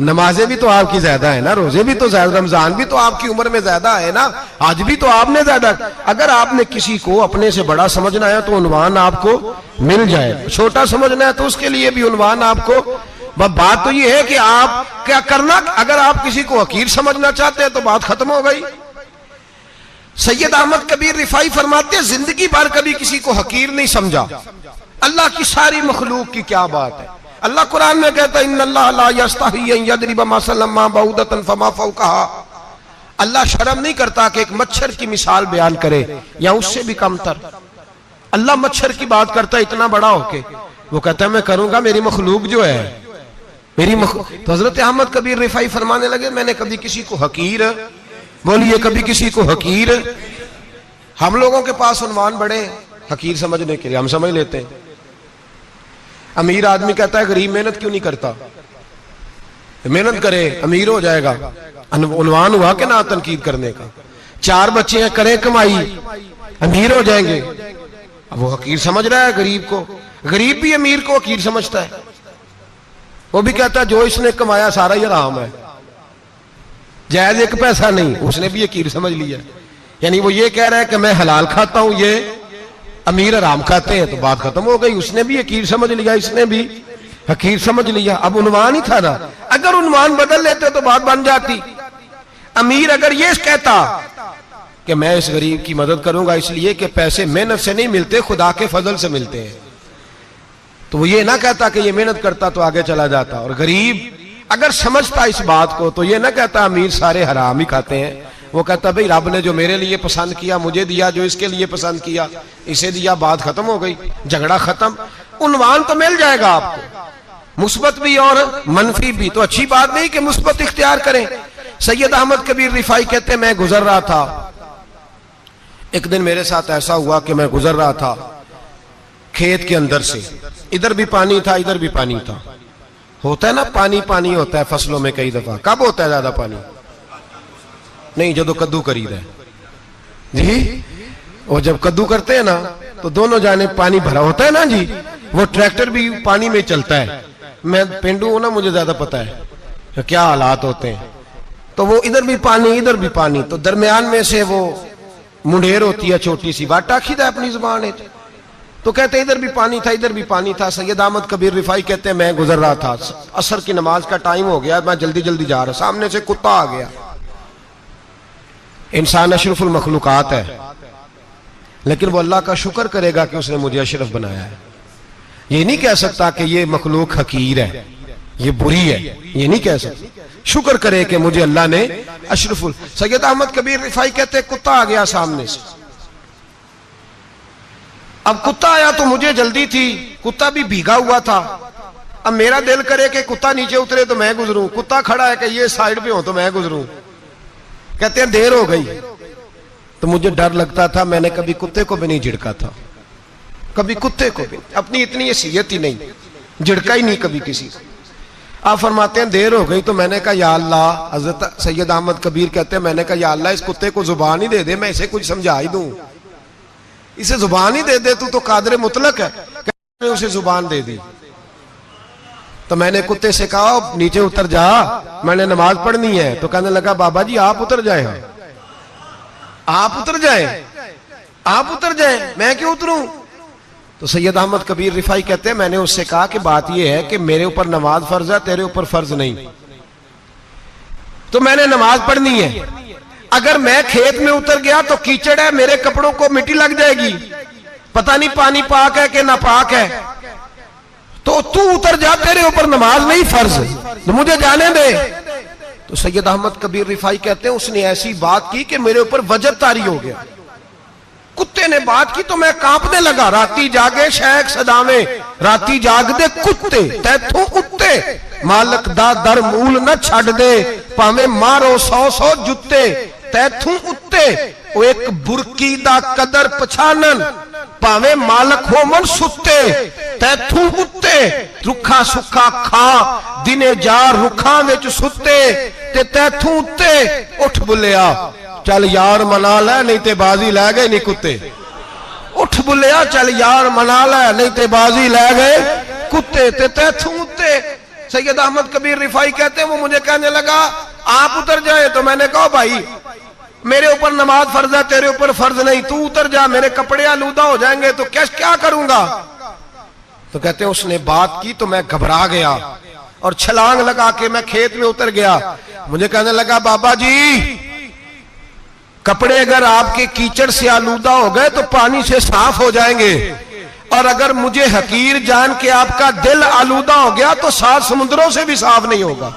नमाजें भी तो आपकी ज्यादा है ना, रोजे भी तो ज्यादा, रमजान भी तो आपकी उम्र में ज्यादा है ना, आज भी तो आपने ज्यादा। अगर आपने किसी को अपने से बड़ा समझना है तो उन्वान आपको मिल जाए, छोटा समझना है तो उसके लिए भी उन्वान आपको। बात तो ये है कि आप क्या करना, अगर आप किसी को हकीर समझना चाहते हैं तो बात खत्म हो गई। सैयद अहमद कबीर रिफाई फरमाते हैं, जिंदगी भर कभी किसी को हकीर नहीं समझा। अल्लाह की सारी मखलूक की क्या बात है। अल्लाह कुरान में कहता है, इन्नल्लाह ला यस्तही अन यदरिबा मसलन मा बऊदतन फमा फौकहा। अल्लाह शर्म नहीं करता कि एक मच्छर की मिसाल बयान करे या उससे भी कमतर। अल्लाह मच्छर की बात करता है इतना बड़ा होके, वो कहता है मैं करूंगा, मेरी मखलूक जो है मेरी तो हजरत अहमद कबीर रिफाई फरमाने लगे, मैंने कभी किसी को हकीर, बोलिए कभी किसी को हकीर। हम लोगों के पास उन्वान बड़े हकीर समझने के लिए, हम समझ लेते हैं। अमीर आदमी कहता है गरीब मेहनत क्यों नहीं करता, मेहनत करे अमीर हो जाएगा, उन्वान हुआ कि ना तनकीद करने का। 4 बच्चे हैं, करें कमाई, अमीर हो जाएंगे। अब वो हकीर समझ रहा है गरीब को, गरीब भी अमीर को हकीर समझता है। वो भी कहता है जो इसने कमाया सारा ही हराम है, जायज एक पैसा नहीं, उसने भी हकीर समझ लिया। यानी वो ये कह रहा है कि मैं हलाल खाता हूं, ये अमीर हराम खाते हैं, तो बात खत्म हो गई। उसने भी हकीर समझ लिया, इसने भी हकीर समझ लिया। अब उन्वान ही था ना, अगर उन्वान बदल लेते तो बात बन जाती। अमीर अगर ये कहता कि मैं इस गरीब की मदद करूंगा इसलिए कि पैसे मेहनत से नहीं मिलते, खुदा के फजल से मिलते हैं, तो वो ये ना कहता कि ये मेहनत करता तो आगे चला जाता। और गरीब अगर समझता इस बात को तो ये ना कहता अमीर सारे हराम ही खाते हैं, वो कहता भाई रब ने जो मेरे लिए पसंद किया मुझे दिया, जो इसके लिए पसंद किया इसे दिया, बात खत्म हो गई, झगड़ा खत्म। उन्वान तो मिल जाएगा आपको, मुस्बत भी और मनफी भी। तो अच्छी बात नहीं कि मुस्बत इख्तियार करें। सैयद अहमद कबीर रिफाई कहते मैं गुजर रहा था, एक दिन मेरे साथ ऐसा हुआ कि मैं गुजर रहा था खेत के अंदर से, इधर भी पानी था इधर भी पानी था। होता है ना पानी पानी होता है फसलों में कई दफा। कब होता है ज्यादा पानी? नहीं, जो कद्दू करीद है जी, वो जब कद्दू करते हैं ना तो दोनों जाने पानी भरा होता है ना जी, वो ट्रैक्टर भी पानी में चलता है। मैं पेंडू हूं ना, मुझे ज्यादा पता है क्या हालात होते हैं। तो वो इधर भी पानी इधर भी पानी, तो दरमियान में से वो मुंडेर होती है छोटी सी, वाटा खीदा अपनी जुबान है। तो कहते इधर भी पानी था इधर भी पानी था। सैयद अहमद कबीर रिफाई कहते हैं मैं गुजर रहा था, असर की नमाज का टाइम हो गया, मैं जल्दी जल्दी जा रहा, सामने से कुत्ता आ गया। इंसान अशरफुल मखलूकात है, लेकिन वो अल्लाह का शुक्र करेगा कि उसने मुझे अशरफ बनाया है। ये नहीं कह सकता कि ये मखलूक हकीर है, ये बुरी है, ये नहीं कह सकता। शुक्र करे कि मुझे अल्लाह ने अशरफुल। सैयद अहमद कबीर रिफाई कहते कुत्ता आ गया सामने से। अब कुत्ता आया तो मुझे जल्दी थी, कुत्ता भी भीगा हुआ था। अब मेरा दिल करे कि कुत्ता नीचे उतरे तो मैं गुजरूं, कुत्ता खड़ा है कि ये साइड पे हो तो मैं गुजरूं। कहते हैं देर हो गई तो मुझे डर लगता था, मैंने कभी कुत्ते को भी नहीं झिड़का था, कभी कुत्ते को भी, अपनी इतनी हैसियत ही नहीं, झिड़का ही नहीं कभी किसी को। आप फरमाते हैं देर हो गई तो मैंने कहा या अल्लाह, हजरत सैयद अहमद कबीर कहते हैं मैंने कहा या अल्लाह इस कुत्ते को जुबान ही दे दे, मैं इसे कुछ समझा ही दूं, इसे जुबान ही दे दे, तू तो कादरे मुतलक है। उसे जुबान दे दी तो मैंने कुत्ते से कहा नीचे उतर जा, मैंने नमाज पढ़नी है। तो कहने लगा बाबा जी आप उतर जाए, आप उतर जाए, आप उतर जाए, मैं क्यों उतरूं? तो सैयद अहमद कबीर रिफाई कहते हैं मैंने उससे कहा कि बात यह है कि मेरे ऊपर नमाज फर्ज है, तेरे ऊपर फर्ज नहीं, तो मैंने नमाज पढ़नी है। अगर मैं खेत में उतर गया तो कीचड़ है, मेरे कपड़ों को मिट्टी लग जाएगी, पता नहीं पानी पाक है कि नापाक है, तो तू उतर जा, तेरे ऊपर नमाज नहीं फर्ज, तो मुझे जाने दे। तो सैयद अहमद कबीर रिफाई कहते हैं उसने ऐसी बात की कि मेरे ऊपर वजब तारी हो गया। कुत्ते ने बात की तो मैं कांपने लगा। राती जागे शेख सदावे, राती जाग दे कुत्ते, तैथों उत्ते मालक दा दर मूल न छड़ दे, भावे मारो 100 जुत्ते, तैथों उत्ते वो एक बुरकी दा कदर पछानन, भावे मालक हो मन सुते, तैथों उत्ते रुखा सुखा खा दिने जार रुखा विच सुते ते तैथू उत्ते उठ बुलिया चल यार मना लै नहीं ते बाजी लै गए नहीं कुत्ते। उठ बुलिया चल यार मना लै नहीं ते बाजी लै गए कुत्ते ते तैथू उत्ते। सैयद अहमद कबीर रिफाई कहते हैं वो मुझे कहने लगा आप उतर जाए, तो मैंने कहा भाई मेरे ऊपर नमाज फर्ज है, तेरे ऊपर फर्ज नहीं, तू उतर जा, मेरे कपड़े आलूदा हो जाएंगे तो क्या करूंगा। तो कहते हैं उसने बात की तो मैं घबरा गया और छलांग लगा के मैं खेत में उतर गया। मुझे कहने लगा बाबा जी कपड़े अगर आपके कीचड़ से आलूदा हो गए तो पानी से साफ हो जाएंगे, और अगर मुझे हकीर जान के आपका दिल आलूदा हो गया तो 7 समुद्रों से भी साफ नहीं होगा।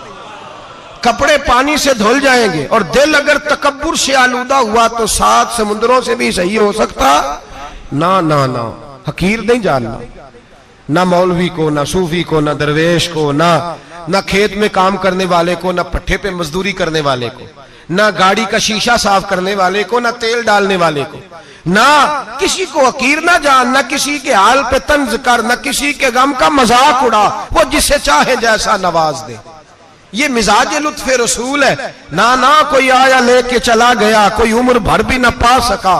कपड़े पानी से धुल जाएंगे और दिल अगर तकब्बुर से आलूदा हुआ तो 7 समुद्रों से भी सही हो सकता ना ना ना। हकीर नहीं जानना, ना मौलवी को, ना सूफी को, ना दरवेश को, ना खेत में काम करने वाले को, ना पट्टे पे मजदूरी करने वाले को, ना गाड़ी का शीशा साफ करने वाले को, ना तेल डालने वाले को, ना किसी को हकीर ना जान, ना किसी के हाल पे तंज कर, ना किसी के गम का मजाक उड़ा, वो जिसे चाहे जैसा नवाज दे। ये मिजाज लुत्फ रसूल है। ना ना कोई आया लेके चला गया, कोई उम्र भर भी ना पा सका।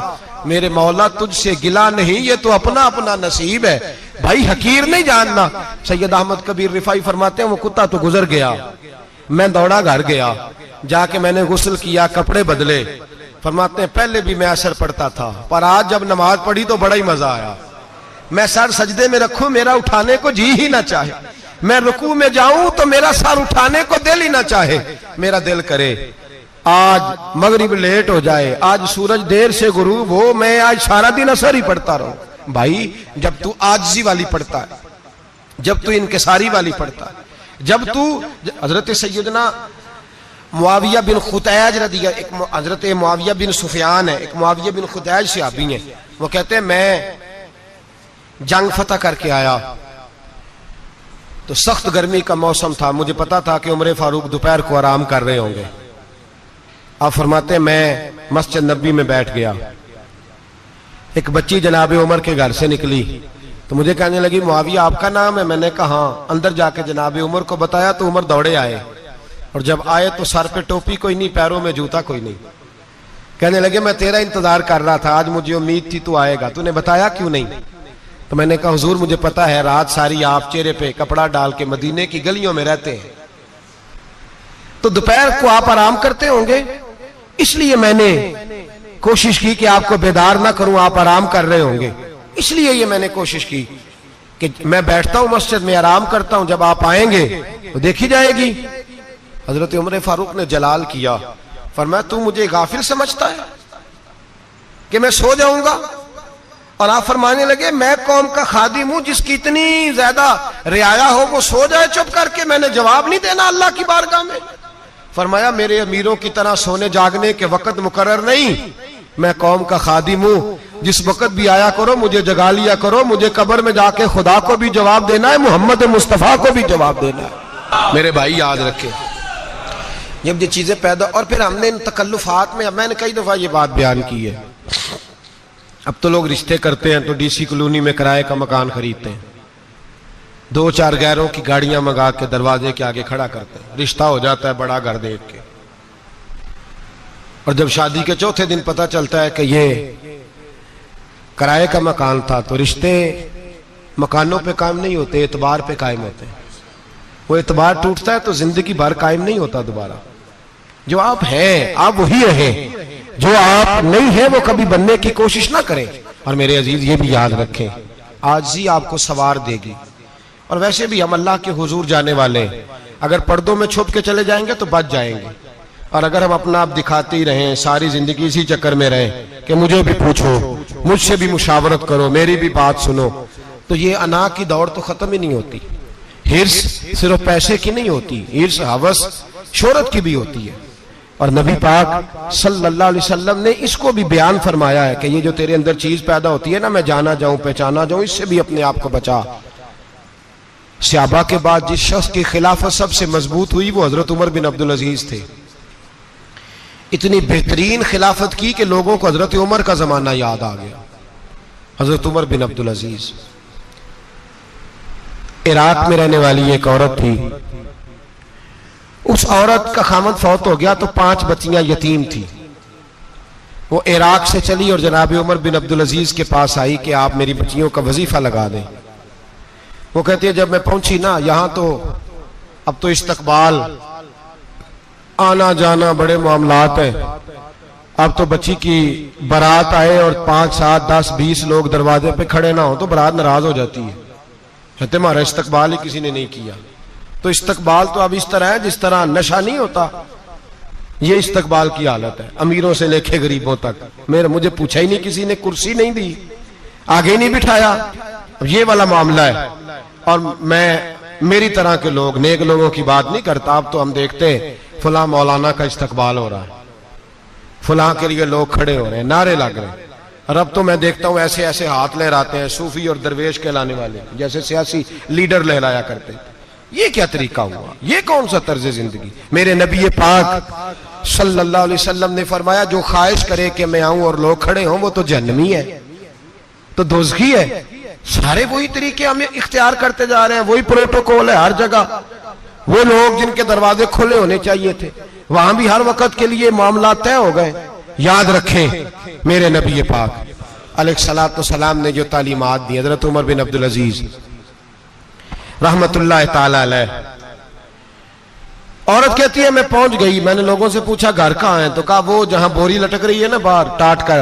मेरे मौला तुझसे गिला नहीं, ये तो अपना अपना नसीब है भाई, हकीर नहीं जानना। सैयद अहमद कबीर रिफाई फरमाते हैं वो कुत्ता तो गुजर गया, मैं दौड़ा घर गया, जाके मैंने गुस्ल किया, कपड़े बदले। फरमाते हैं पहले भी मैं असर पढ़ता था, पर आज जब नमाज पढ़ी तो बड़ा ही मजा आया। मैं सर सजदे में रखूं मेरा उठाने को जी ही ना चाहे, मैं रुकू में जाऊं तो मेरा सर उठाने को दिल ही ना चाहे। मेरा दिल करे आज मगरिब लेट हो जाए, आज सूरज देर से गुरूब हो, मैं आज सारा दिन असर ही पढ़ता रहूं। भाई जब तू आजिज़ी वाली पढ़ता है, जब तू इनकिसारी वाली पढ़ता है, जब तू हजरत सैयदना मुआविया बिन खुतैज रदिया, एक हजरत मुआविया बिन सुफियान है, एक मुआविया बिन खुतैज सहाबी है, वो कहते हैं मैं जंग फतह करके आया तो सख्त गर्मी का मौसम था, मुझे पता था कि उमर फारूक दोपहर को आराम कर रहे होंगे। आप फरमाते मैं मस्जिद नबी में बैठ गया, एक बच्ची जनाब उमर के घर से निकली तो मुझे कहने लगी मुआविया आपका नाम है? मैंने कहा हाँ। अंदर जाके जनाब उमर को बताया तो उमर दौड़े आए, और जब आए तो सर पे टोपी कोई नहीं, पैरों में जूता कोई नहीं। कहने लगे मैं तेरा इंतजार कर रहा था, आज मुझे उम्मीद थी तू आएगा, तूने बताया क्यों नहीं? तो मैंने कहा हुजूर मुझे पता है रात सारी आप चेहरे पे कपड़ा डाल के मदीने की गलियों में रहते हैं, तो दोपहर को आप आराम करते होंगे, इसलिए मैंने कोशिश की कि आपको बेदार ना करूं, आप आराम कर रहे होंगे, इसलिए ये मैंने कोशिश की कि मैं बैठता हूं मस्जिद में आराम करता हूं, जब आप आएंगे तो देखी जाएगी। हजरत उमर फारूक ने जलाल किया, फरमाया तू मुझे गाफिल समझता है कि मैं सो जाऊंगा? और आप फरमाने लगे मैं कौम का खादिम हूं जिसकी इतनी ज्यादा रियाया हो वो सो जाए चुप करके, मैंने जवाब नहीं देना अल्लाह की बारगाह में? फरमाया मेरे अमीरों की तरह सोने जागने के वक्त मुकर्रर नहीं, मैं कौम का खादिम हूं, जिस वक्त भी आया करो मुझे जगा लिया करो, मुझे कब्र में जाके खुदा को भी जवाब देना है, मोहम्मद मुस्तफा को भी जवाब देना है। मेरे भाई याद रखें जब ये चीजें पैदा, और फिर हमने इन तकल्लुफात में, मैंने कई दफा ये बात बयान की है, अब तो लोग रिश्ते करते हैं तो डीसी कॉलोनी में किराए का मकान खरीदते हैं, 2-4 गैरों की गाड़ियां मंगा के दरवाजे के आगे खड़ा करते हैं, रिश्ता हो जाता है बड़ा घर देख के, और जब शादी के चौथे दिन पता चलता है कि ये किराए का मकान था, तो रिश्ते मकानों पे कायम नहीं होते, एतबार पे कायम होते हैं। वो एतबार टूटता है तो जिंदगी भर कायम नहीं होता दोबारा। जो आप हैं आप वही रहें, जो आप नहीं है वो कभी बनने की कोशिश ना करें। और मेरे अजीज ये भी याद रखें आजिज़ी आपको सवार देगी, और वैसे भी हम अल्लाह के हुजूर जाने वाले, अगर पर्दों में छुप के चले जाएंगे तो बच जाएंगे, और अगर हम अपना आप दिखाते ही रहें, सारी जिंदगी इसी चक्कर में रहें कि मुझे भी पूछो, मुझसे भी मुशावरत करो, मेरी भी बात सुनो, तो ये अना की दौड़ तो खत्म ही नहीं होती। हिर्स सिर्फ पैसे की नहीं होती, हिर्स हवस शोहरत की भी होती है। और नबी पाक सल्लल्लाहु अलैहि वसल्लम ने इसको भी बयान फरमाया है कि ये जो तेरे अंदर चीज पैदा होती है ना, मैं जाना जाऊं पहचाना जाऊं, इससे भी अपने आप को बचा। सहाबा के बाद जिस शख्स की खिलाफत सबसे मजबूत हुई वो हजरत उमर बिन अब्दुल अजीज थे। इतनी बेहतरीन खिलाफत की कि लोगों को हजरत उमर का जमाना याद आ गया। हजरत उमर बिन अब्दुल अजीज इराक में रहने वाली एक औरत थी। उस औरत का खामद फौत हो गया तो 5 बच्चियां यतीम थी। वो इराक से चली और जनाब उमर बिन अब्दुल अजीज के पास आई कि आप मेरी बच्चियों का वजीफा लगा दें। वो कहती है जब मैं पहुंची ना, यहां तो अब तो इस्तकबाल, आना जाना बड़े मामलात है। अब तो बच्ची की बारात आए और 5, 7, 10, 20 लोग दरवाजे पे खड़े ना हो तो बारात नाराज हो जाती है, कहते हमारा इस्तकबाल ही किसी ने नहीं किया। तो इस्तकबाल तो अब इस तरह है जिस तरह नशा नहीं होता, ये इस्तकबाल की हालत है, अमीरों से लेके गरीबों तक। मुझे पूछा ही नहीं किसी ने, कुर्सी नहीं दी, आगे नहीं बिठाया, ये वाला मामला है। और मैं मेरी तरह के लोग, नेक लोगों की बात नहीं करता। अब तो हम देखते हैं फला मौलाना का इस्तकबाल हो रहा है, फला के लिए लोग खड़े हो रहे हैं, नारे लग रहे हैं। और अब तो मैं देखता हूं ऐसे ऐसे हाथ लहराते हैं सूफी और दरवेश कहलाने वाले, जैसे सियासी लीडर लहराया करते हैं। ये क्या तरीका हुआ? ये कौन सा तर्ज जिंदगी? मेरे नबी पाक सल्लल्लाहु अलैहि वसल्लम ने फरमाया जो ख्वाहिश करे कि मैं आऊं और लोग खड़े हों वो तो जहन्नमी है, तो दोज़खी है। सारे वही तरीके हम इख्तियार करते जा रहे हैं, वही प्रोटोकॉल है हर जगह। वो लोग जिनके दरवाजे खुले होने चाहिए थे वहां भी हर वक्त के लिए मामला तय हो गए। याद रखें मेरे नबी पाक अलैहिस्सलातु वस्सलाम ने जो तालीमात दी, हज़रत उमर बिन अब्दुल अजीज रहमतुल्लाह ताला अलैह। औरत कहती है मैं पहुंच गई, मैंने लोगों से पूछा घर कहां है, तो कहा वो जहां बोरी लटक रही है ना बाहर, टाट का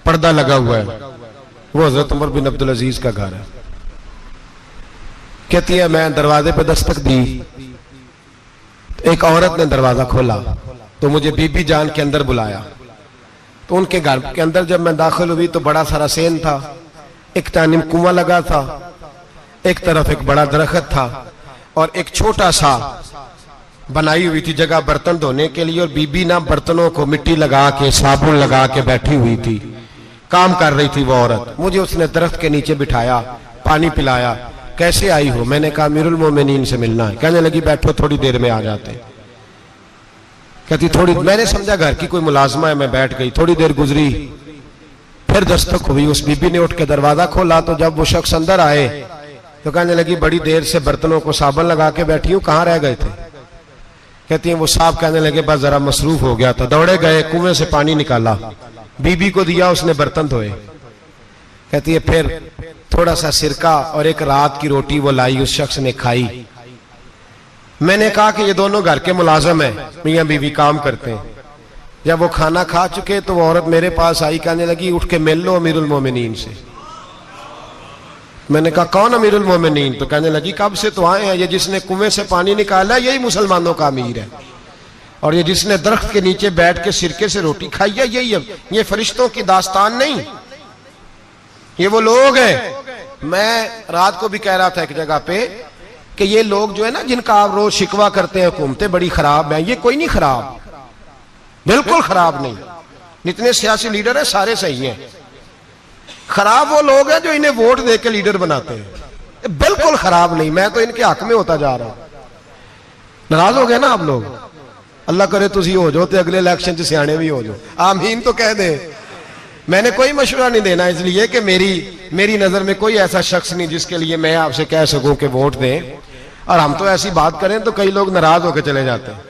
पर्दा लगा हुआ है, वो हज़रत उमर बिन अब्दुल अजीज का घर है। कहती है मैं दरवाजे पे दस्तक दी, एक औरत ने दरवाजा खोला तो मुझे बीबी जान के अंदर बुलाया। तो उनके घर के अंदर जब मैं दाखिल हुई तो बड़ा सारा सेन था, एक तानिम कुआं लगा था, एक तरफ एक बड़ा दरख्त था और एक छोटा सा बनाई हुई थी जगह बर्तन धोने के लिए। और बीबी ना बर्तनों को मिट्टी लगा के साबुन लगा के बैठी हुई थी, काम कर रही थी वो औरत। मुझे उसने दरख्त के नीचे बिठाया, पानी पिलाया। कैसे आई हो? मैंने कहा अमीरुल मोमिनीन से मिलना है। कहने लगी बैठो थोड़ी देर में आ जाते। कहती थोड़ी, मैंने समझा घर की कोई मुलाजमा है, मैं बैठ गई। थोड़ी देर गुजरी, फिर दस्तक हुई, उस बीबी ने उठ के दरवाजा खोला। तो जब वो शख्स अंदर आए तो कहने लगी बड़ी देर से बर्तनों को साबुन लगा के बैठी हूं, कहां रह गए थे? कहती है वो साहब कहने लगे बस जरा मसरूफ हो गया था, दौड़े गए, कुएं से पानी निकाला, बीबी को दिया, उसने बर्तन धोए। कहती है फिर थोड़ा सा सिरका और एक रात की रोटी वो लाई, उस शख्स ने खाई। मैंने कहा कि ये दोनों घर के मुलाजम हैं, मियां बीवी काम करते हैं। जब वो खाना खा चुके तो वो औरत मेरे पास आई, कहने लगी उठ के मिल लो अमीरुल मोमिनीन से। मैंने कहा कौन अमीरुल मोमिनीन? तो कहने लगी कब से तो आए हैं, ये जिसने कुएं से पानी निकाला यही मुसलमानों का अमीर है, और ये जिसने दरख्त के नीचे बैठ के सिरके से रोटी खाई है यही है। ये फरिश्तों की दास्तान नहीं, ये वो लोग हैं। मैं रात को भी कह रहा था एक जगह पे कि ये लोग जो है ना जिनका आप रोज शिकवा करते हैं हुकूमतें बड़ी खराब हैं, ये कोई नहीं खराब, बिल्कुल खराब नहीं। जितने सियासी लीडर हैं सारे सही हैं। खराब वो लोग हैं जो इन्हें वोट दे के लीडर बनाते हैं, बिल्कुल खराब नहीं। मैं तो इनके हक में होता जा रहा हूं। नाराज हो गए ना आप लोग? अल्लाह करे तुसी हो जाओ तो अगले इलेक्शन च सियाने भी हो जाओ, आमीन तो कह दे। मैंने कोई मशवरा नहीं देना, इसलिए कि मेरी नजर में कोई ऐसा शख्स नहीं जिसके लिए मैं आपसे कह सकूं कि वोट दें। और हम तो ऐसी बात करें तो कई लोग नाराज होकर चले जाते हैं,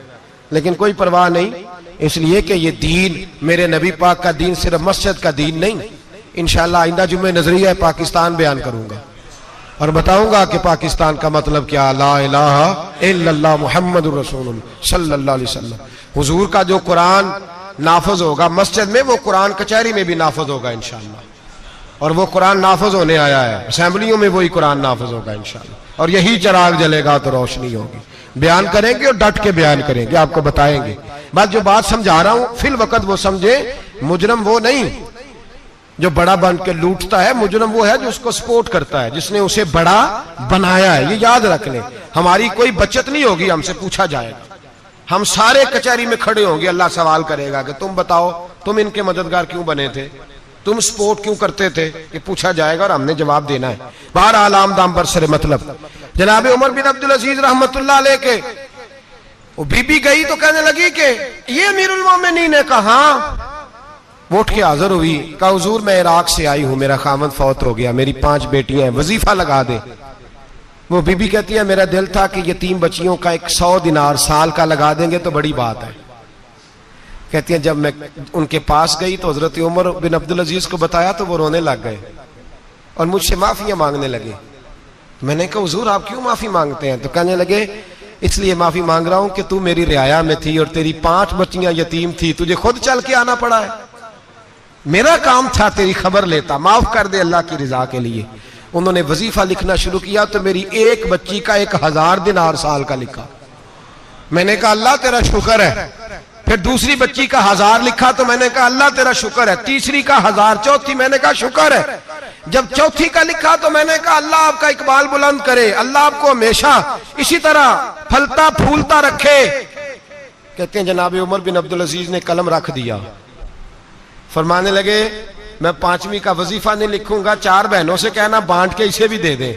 लेकिन कोई परवाह नहीं, इसलिए कि ये दीन मेरे नबी पाक का दीन सिर्फ मस्जिद का दीन नहीं। इंशाअल्लाह आइंदा जुम्मे नजरिया पाकिस्तान बयान करूंगा और बताऊंगा कि पाकिस्तान का मतलब क्या, ला इलाहा इल्लल्लाह मुहम्मदुर रसूलुल्लाह सल्लल्लाहु अलैहि वसल्लम। हुजूर का जो कुरान नाफज होगा मस्जिद में, वो कुरान कचहरी में भी नाफज होगा इंशाअल्लाह। और वो कुरान नाफज होने आया है, असेंबलियों में वही कुरान नाफज होगा इंशाअल्लाह। और यही चिराग जलेगा तो रोशनी होगी। बयान करेंगे और डट के बयान करेंगे, आपको बताएंगे। बस जो बात समझा रहा हूं फिल वक्त वो समझे, मुजरम वो नहीं जो बड़ा बन के लूटता है, मुजरम वो है जो उसको सपोर्ट करता है, जिसने उसे बड़ा बनाया है। ये याद रख लें, हमारी कोई बचत नहीं होगी, हमसे पूछा जाएगा। हम सारे कचहरी में खड़े होंगे, अल्लाह सवाल करेगा कि तुम बताओ तुम इनके मददगार क्यों बने थे, तुम सपोर्ट क्यों करते थे, ये पूछा जाएगा और हमने जवाब देना है। बहरहाल आम दाम बरसरे मतलब जनाब उमर बिन अब्दुल अजीज रहमतुल्लाह अलैह के वो बीबी गई तो कहने लगी कि ये अमीरुल मोमिनीन है। कहा वो उठ के हाजिर हुई, कहा हुजूर मैं इराक से आई हूं, मेरा खामद फौत हो गया, मेरी 5 बेटियां हैं, वजीफा लगा दे। वो बीबी कहती है मेरा दिल था कि यतीम बच्चियों का 100 दिनार साल का लगा देंगे तो बड़ी बात है। कहती है जब मैं उनके पास गई तो हजरत उमर बिन अब्दुल अजीज को बताया तो वो रोने लग गए और मुझसे माफियां मांगने लगे। मैंने कहा हुजूर आप क्यों माफी मांगते हैं? तो कहने लगे इसलिए माफी मांग रहा हूं कि तू मेरी रियाया में थी और तेरी 5 बच्चियां यतीम थी, तुझे खुद चल के आना पड़ा है। मेरा काम था तेरी खबर लेता, माफ कर दे अल्लाह की रिजा के लिए। उन्होंने वजीफा लिखना शुरू किया तो मेरी एक बच्ची का 1000 दिनार साल का लिखा। मैंने कहा अल्लाह तेरा शुक्र है। फिर दूसरी बच्ची का 1000 लिखा तो मैंने कहा अल्लाह तेरा शुक्र है। तीसरी का 1000, चौथी मैंने कहा शुक्र है। जब चौथी का लिखा तो मैंने कहा अल्लाह आपका इकबाल बुलंद करे, अल्लाह आपको हमेशा इसी तरह फलता फूलता रखे। कहते हैं जनाब उमर बिन अब्दुल अजीज ने कलम रख दिया, फरमाने लगे मैं 5वीं का वजीफा नहीं लिखूंगा, 4 बहनों से कहना बांट के इसे भी दे दे।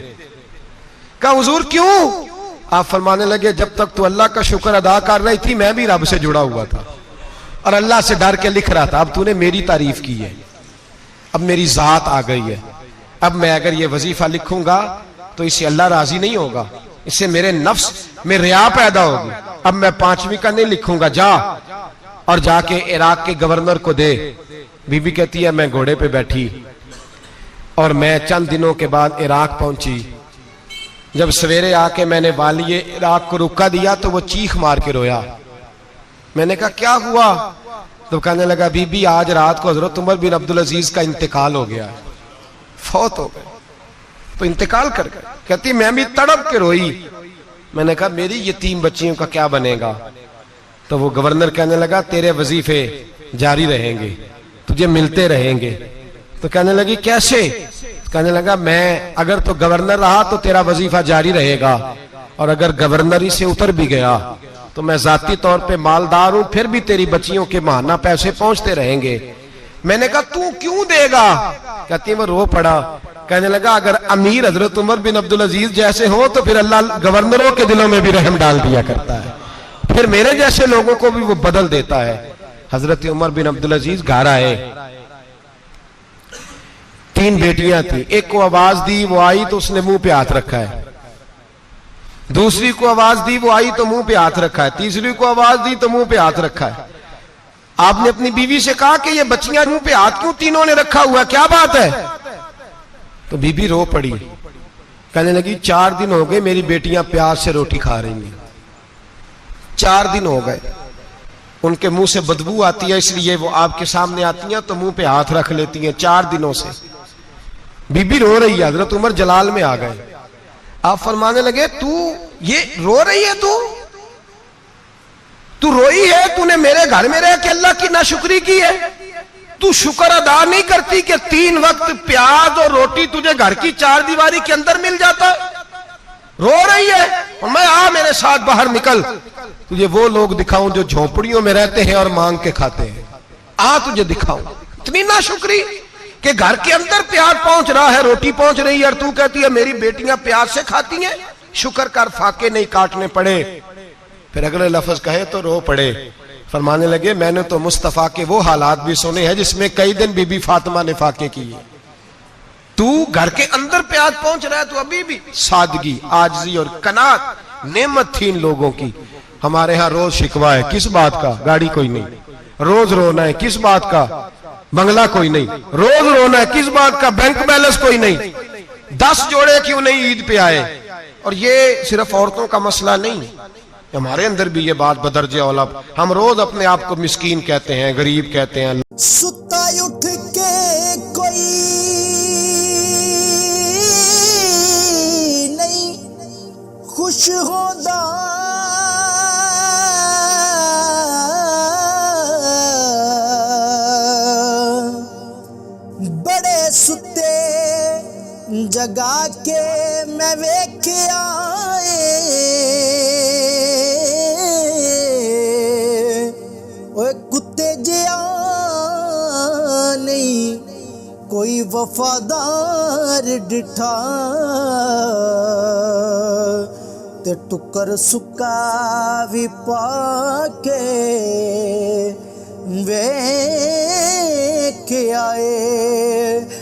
कहा हुजूर क्यों? आप फरमाने लगे जब तक तू अल्लाह का शुक्र अदा कर रही थी मैं भी रब से जुड़ा हुआ था और अल्लाह से डर के लिख रहा था। अब तूने मेरी तारीफ की है, अब मेरी जात आ गई है। अब मैं अगर ये वजीफा लिखूंगा तो इससे अल्लाह राजी नहीं होगा, इससे मेरे नफ्स में रिया पैदा होगी। अब मैं 5वीं का नहीं लिखूंगा, जा और जाके इराक के गवर्नर को दे। बीबी कहती है मैं घोड़े पे बैठी और मैं चंद दिनों के बाद इराक पहुंची। जब सवेरे आके मैंने वालिए इराक को रुका दिया तो वो चीख मार के रोया। मैंने कहा क्या हुआ? तो कहने लगा बीबी आज रात को हजरत उमर बिन अब्दुल अजीज का इंतकाल हो गया, फौत हो गए, तो इंतकाल कर गए। कहती मैं भी तड़प के रोई। मैंने कहा मेरी यतीम बच्चियों का क्या बनेगा? तो वो गवर्नर कहने लगा तेरे वजीफे जारी रहेंगे, तुझे मिलते रहेंगे। तो कहने लगी कैसे? कहने लगा मैं अगर तो गवर्नर रहा तो तेरा वजीफा जारी रहेगा और अगर गवर्नरी से उतर भी गया तो मैं जाती तौर पे मालदार हूं, फिर भी तेरी बच्चियों के माहाना पैसे पहुंचते रहेंगे। मैंने कहा तू क्यों देगा? कहती वो रो पड़ा। कहने लगा अगर अमीर हजरत उमर बिन अब्दुल अजीज जैसे हो तो फिर अल्लाह गवर्नरों के दिलों में भी रहम डाल दिया करता है, फिर मेरे जैसे लोगों को भी वो बदल देता है। हजरत उमर बिन अब्दुल अजीज घर आए, 3 बेटियां थी। एक को आवाज दी, वो आई तो उसने मुंह पे हाथ रखा है। दूसरी को आवाज दी, वो आई तो मुंह पे हाथ रखा है। तीसरी को आवाज दी तो मुंह पे हाथ रखा है। आपने अपनी बीवी से कहा कि ये बच्चियां मुंह पे हाथ क्यों तीनों ने रखा हुआ, क्या बात है? तो बीबी रो पड़ी, कहने लगी 4 दिन हो गए मेरी बेटियां प्याज से रोटी खा रही हैं। 4 दिन हो गए, उनके मुंह से बदबू आती है, इसलिए वो आपके सामने आती हैं तो मुंह पे हाथ रख लेती हैं। 4 दिनों से बीबी रो रही है। हजरत उमर जलाल में आ गए। आप फरमाने लगे तू ये रो रही है, तू रोई है, तूने मेरे घर में रह के अल्लाह की नाशुक्री की है, तू शुक्र अदा नहीं करती कि 3 वक्त प्याज और रोटी तुझे घर की 4 दीवारी के अंदर मिल जाता? रो रही है और मैं आ मेरे साथ बाहर निकल, तुझे वो लोग दिखाऊं जो झोपड़ियों में रहते हैं और मांग के खाते हैं। आ तुझे दिखाऊं। इतनी नाशुक्री कि घर के अंदर प्याज पहुंच रहा है, रोटी पहुंच रही है और तू कहती है मेरी बेटियां प्याज से खाती हैं, शुक्र कर फाके नहीं काटने पड़े। फिर अगले लफ्ज कहे तो रो पड़े। फरमाने लगे मैंने तो मुस्तफा के वो हालात भी सुने हैं जिसमें कई दिन बीबी फातिमा ने फाके किए। तू घर के अंदर प्याज पहुंच रहा है, तू अभी भी। सादगी, आजिज़ी और कनात नेमत थी इन लोगों की। हमारे यहाँ रोज शिकवा है, किस बात का? गाड़ी कोई नहीं। रोज रोना है, किस बात का? बंगला कोई नहीं। रोज रोना है, किस बात का? बैंक बैलेंस कोई नहीं। 10 जोड़े क्यों नहीं ईद पे आए? और ये सिर्फ औरतों का मसला नहीं, हमारे अंदर भी ये बात बदरजे औला। हम रोज अपने आप को मिस्कीन कहते हैं, गरीब कहते हैं।
सुता उठ के कोई नहीं खुश होदा, बड़े सुते जगा के मैं वेख्या कुत्ते जिया नहीं कोई वफादार डिठा, ते टुकर सुका भी पाके वे के आए।